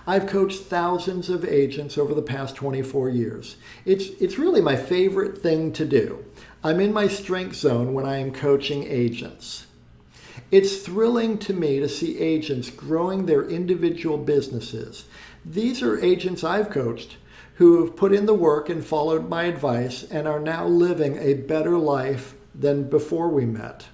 I've coached thousands of agents over the past 24 years. It's really my favorite thing to do. I'm in my strength zone when I am coaching agents. It's thrilling to me to see agents growing their individual businesses. These are agents I've coached who have put in the work and followed my advice and are now living a better life than before we met.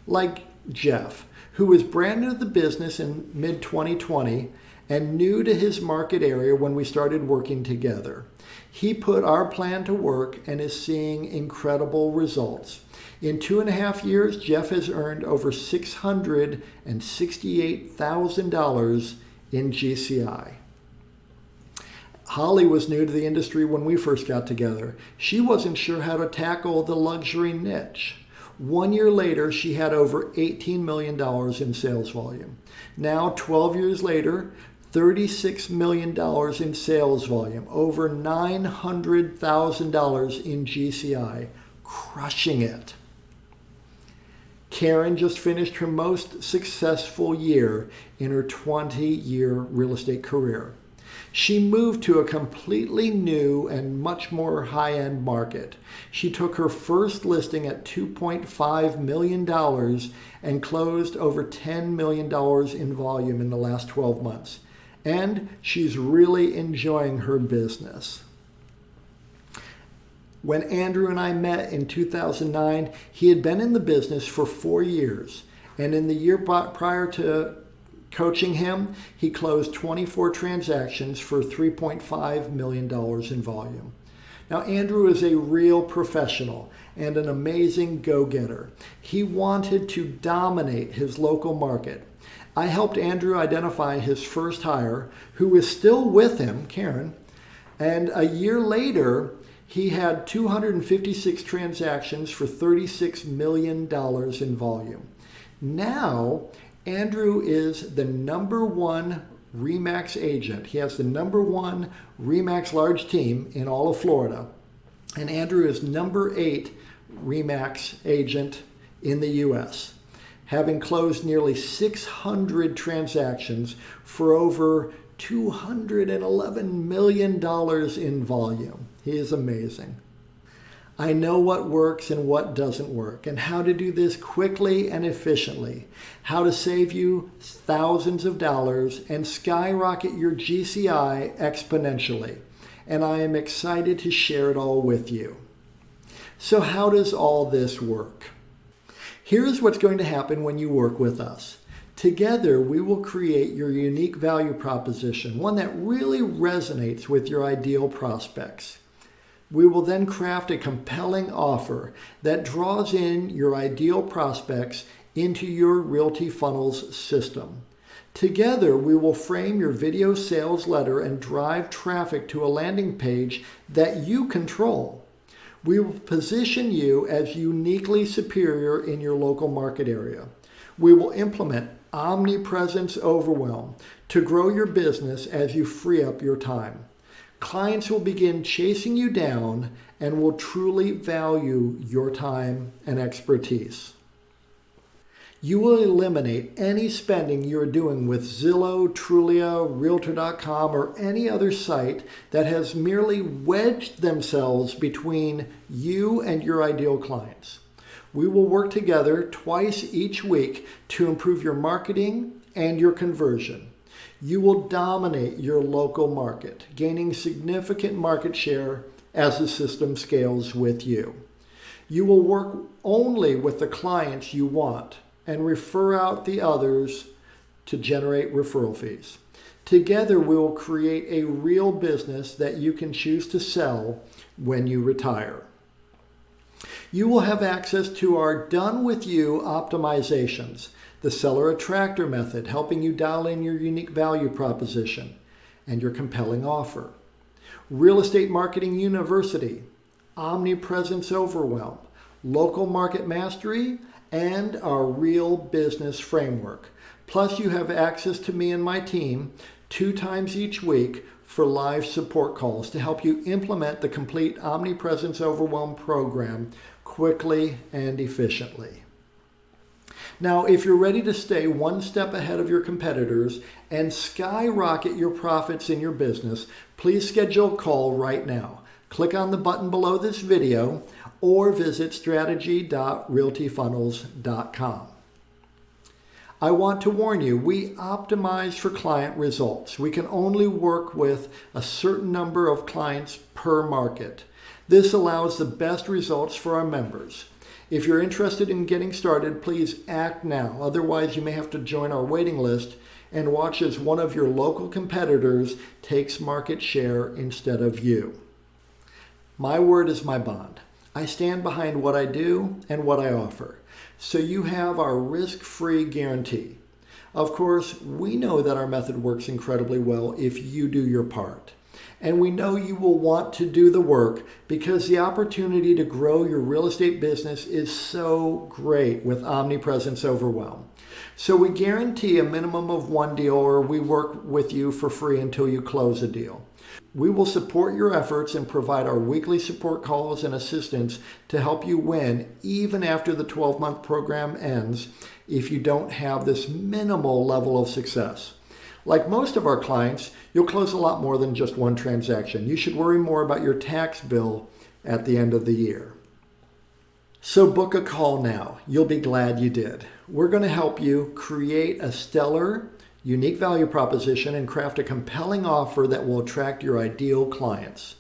Like Jeff, who was brand new to the business in mid-2020 and new to his market area when we started working together. He put our plan to work and is seeing incredible results. In 2.5 years, Jeff has earned over $668,000 in GCI. Holly was new to the industry when we first got together. She wasn't sure how to tackle the luxury niche. 1 year later, she had over $18 million in sales volume. Now, 12 years later, $36 million in sales volume, over $900,000 in GCI, crushing it. Karen just finished her most successful year in her 20-year real estate career. She moved to a completely new and much more high-end market. She took her first listing at $2.5 million and closed over $10 million in volume in the last 12 months. And she's really enjoying her business. When Andrew and I met in 2009, he had been in the business for 4 years. And in the year prior to coaching him, he closed 24 transactions for $3.5 million in volume. Now, Andrew is a real professional and an amazing go-getter. He wanted to dominate his local market. I helped Andrew identify his first hire, who is still with him, Karen, and a year later, He had 256 transactions for $36 million in volume. Now, Andrew is the #1 RE/MAX agent. He has the #1 RE/MAX large team in all of Florida. And Andrew is #8 RE/MAX agent in the U.S., having closed nearly 600 transactions for over $211 million in volume. He is amazing. I know what works and what doesn't work, and how to do this quickly and efficiently, how to save you thousands of dollars and skyrocket your GCI exponentially. And I am excited to share it all with you. So how does all this work? Here's what's going to happen when you work with us. Together, we will create your unique value proposition, one that really resonates with your ideal prospects. We will then craft a compelling offer that draws in your ideal prospects into your Realty Funnels system. Together, we will frame your video sales letter and drive traffic to a landing page that you control. We will position you as uniquely superior in your local market area. We will implement Omnipresence Overwhelm to grow your business as you free up your time. Clients will begin chasing you down and will truly value your time and expertise. You will eliminate any spending you're doing with Zillow, Trulia, Realtor.com, or any other site that has merely wedged themselves between you and your ideal clients. We will work together twice each week to improve your marketing and your conversion. You will dominate your local market, gaining significant market share as the system scales with you. You will work only with the clients you want and refer out the others to generate referral fees. Together, we will create a real business that you can choose to sell when you retire. You will have access to our Done With You optimizations, the Seller Attractor method, helping you dial in your unique value proposition and your compelling offer. Real Estate Marketing University, Omnipresence Overwhelm, Local Market Mastery, and our Real Business Framework. Plus, you have access to me and my team 2 times each week for live support calls to help you implement the complete Omnipresence Overwhelm program quickly and efficiently. Now, if you're ready to stay one step ahead of your competitors and skyrocket your profits in your business, please schedule a call right now. Click on the button below this video or visit strategy.realtyfunnels.com. I want to warn you, we optimize for client results. We can only work with a certain number of clients per market. This allows the best results for our members. If you're interested in getting started, please act now. Otherwise, you may have to join our waiting list and watch as one of your local competitors takes market share instead of you. My word is my bond. I stand behind what I do and what I offer. So you have our risk-free guarantee. Of course, we know that our method works incredibly well if you do your part. And we know you will want to do the work because the opportunity to grow your real estate business is so great with Omnipresence Overwhelm. So we guarantee a minimum of 1 deal, or we work with you for free until you close a deal. We will support your efforts and provide our weekly support calls and assistance to help you win even after the 12-month program ends if you don't have this minimal level of success. Like most of our clients, you'll close a lot more than just one transaction. You should worry more about your tax bill at the end of the year. So book a call now. You'll be glad you did. We're going to help you create a stellar, unique value proposition and craft a compelling offer that will attract your ideal clients.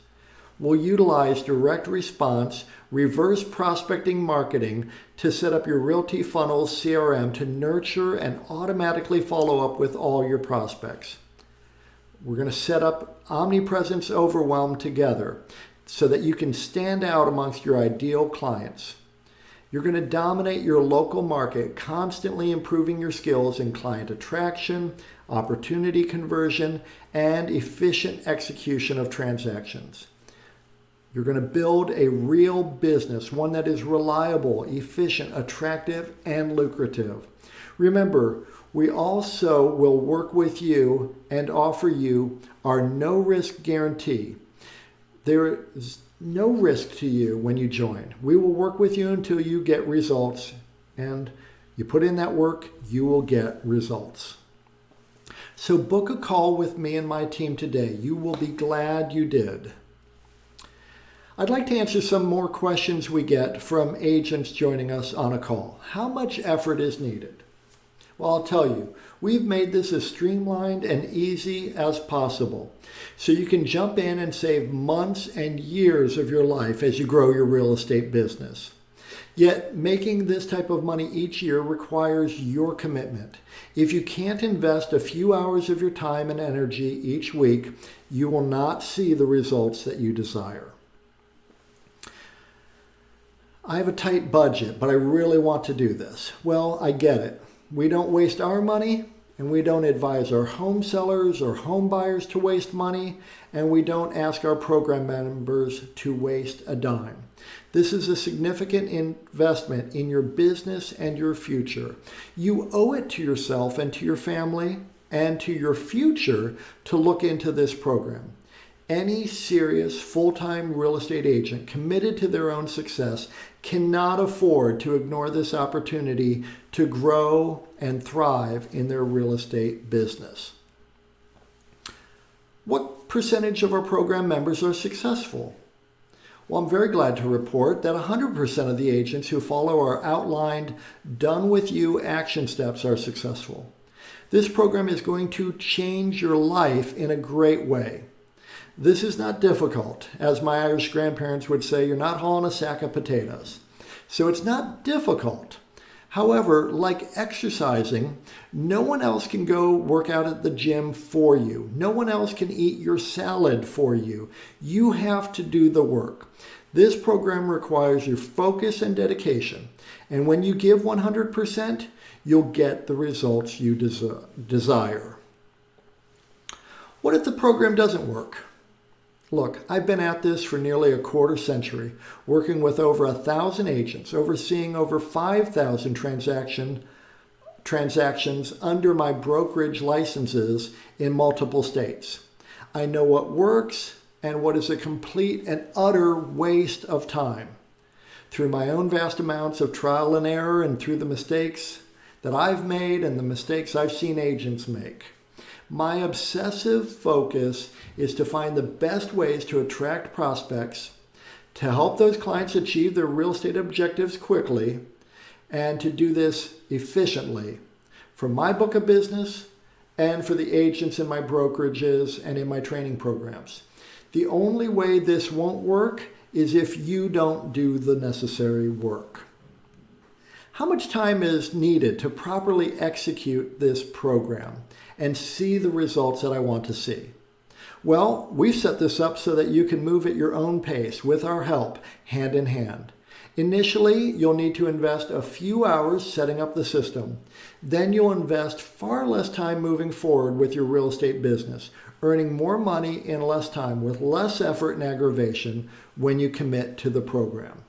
We'll utilize direct response, reverse prospecting marketing to set up your Realty Funnels CRM to nurture and automatically follow up with all your prospects. We're going to set up Omnipresence Overwhelm together so that you can stand out amongst your ideal clients. You're going to dominate your local market, constantly improving your skills in client attraction, opportunity conversion, and efficient execution of transactions. You're going to build a real business, one that is reliable, efficient, attractive, and lucrative. Remember, we also will work with you and offer you our no-risk guarantee. There is no risk to you when you join. We will work with you until you get results, and you put in that work, you will get results. So book a call with me and my team today. You will be glad you did. I'd like to answer some more questions we get from agents joining us on a call. How much effort is needed? Well, I'll tell you, we've made this as streamlined and easy as possible, so you can jump in and save months and years of your life as you grow your real estate business. Yet, making this type of money each year requires your commitment. If you can't invest a few hours of your time and energy each week, you will not see the results that you desire. I have a tight budget, but I really want to do this. Well, I get it. We don't waste our money, and we don't advise our home sellers or home buyers to waste money, and we don't ask our program members to waste a dime. This is a significant investment in your business and your future. You owe it to yourself and to your family and to your future to look into this program. Any serious full-time real estate agent committed to their own success cannot afford to ignore this opportunity to grow and thrive in their real estate business. What percentage of our program members are successful? Well, I'm very glad to report that 100% of the agents who follow our outlined, done-with-you action steps are successful. This program is going to change your life in a great way. This is not difficult. As my Irish grandparents would say, you're not hauling a sack of potatoes. So it's not difficult. However, like exercising, no one else can go work out at the gym for you. No one else can eat your salad for you. You have to do the work. This program requires your focus and dedication. And when you give 100%, you'll get the results you desire. What if the program doesn't work? Look, I've been at this for nearly a quarter century, working with over 1,000 agents, overseeing over 5,000 transactions under my brokerage licenses in multiple states. I know what works and what is a complete and utter waste of time. Through my own vast amounts of trial and error and through the mistakes that I've made and the mistakes I've seen agents make. My obsessive focus is to find the best ways to attract prospects, to help those clients achieve their real estate objectives quickly, and to do this efficiently for my book of business and for the agents in my brokerages and in my training programs. The only way this won't work is if you don't do the necessary work. How much time is needed to properly execute this program and see the results that I want to see? Well, we've set this up so that you can move at your own pace with our help, hand in hand. Initially, you'll need to invest a few hours setting up the system. Then you'll invest far less time moving forward with your real estate business, earning more money in less time with less effort and aggravation when you commit to the program.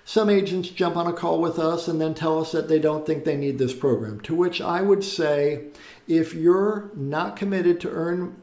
Some agents jump on a call with us and then tell us that they don't think they need this program, to which I would say, if you're not committed to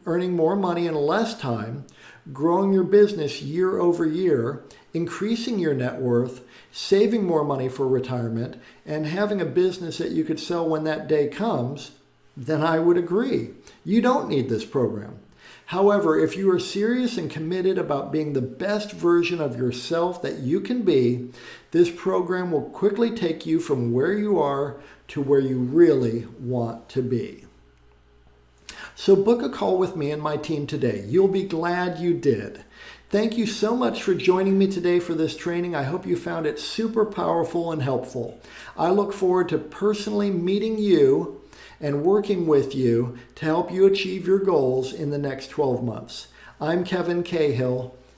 earning more money in less time, growing your business year over year, increasing your net worth, saving more money for retirement, and having a business that you could sell when that day comes, then I would agree. You don't need this program. However, if you are serious and committed about being the best version of yourself that you can be, this program will quickly take you from where you are to where you really want to be. So book a call with me and my team today. You'll be glad you did. Thank you so much for joining me today for this training. I hope you found it super powerful and helpful. I look forward to personally meeting you and working with you to help you achieve your goals in the next 12 months. I'm Kevin Cahill.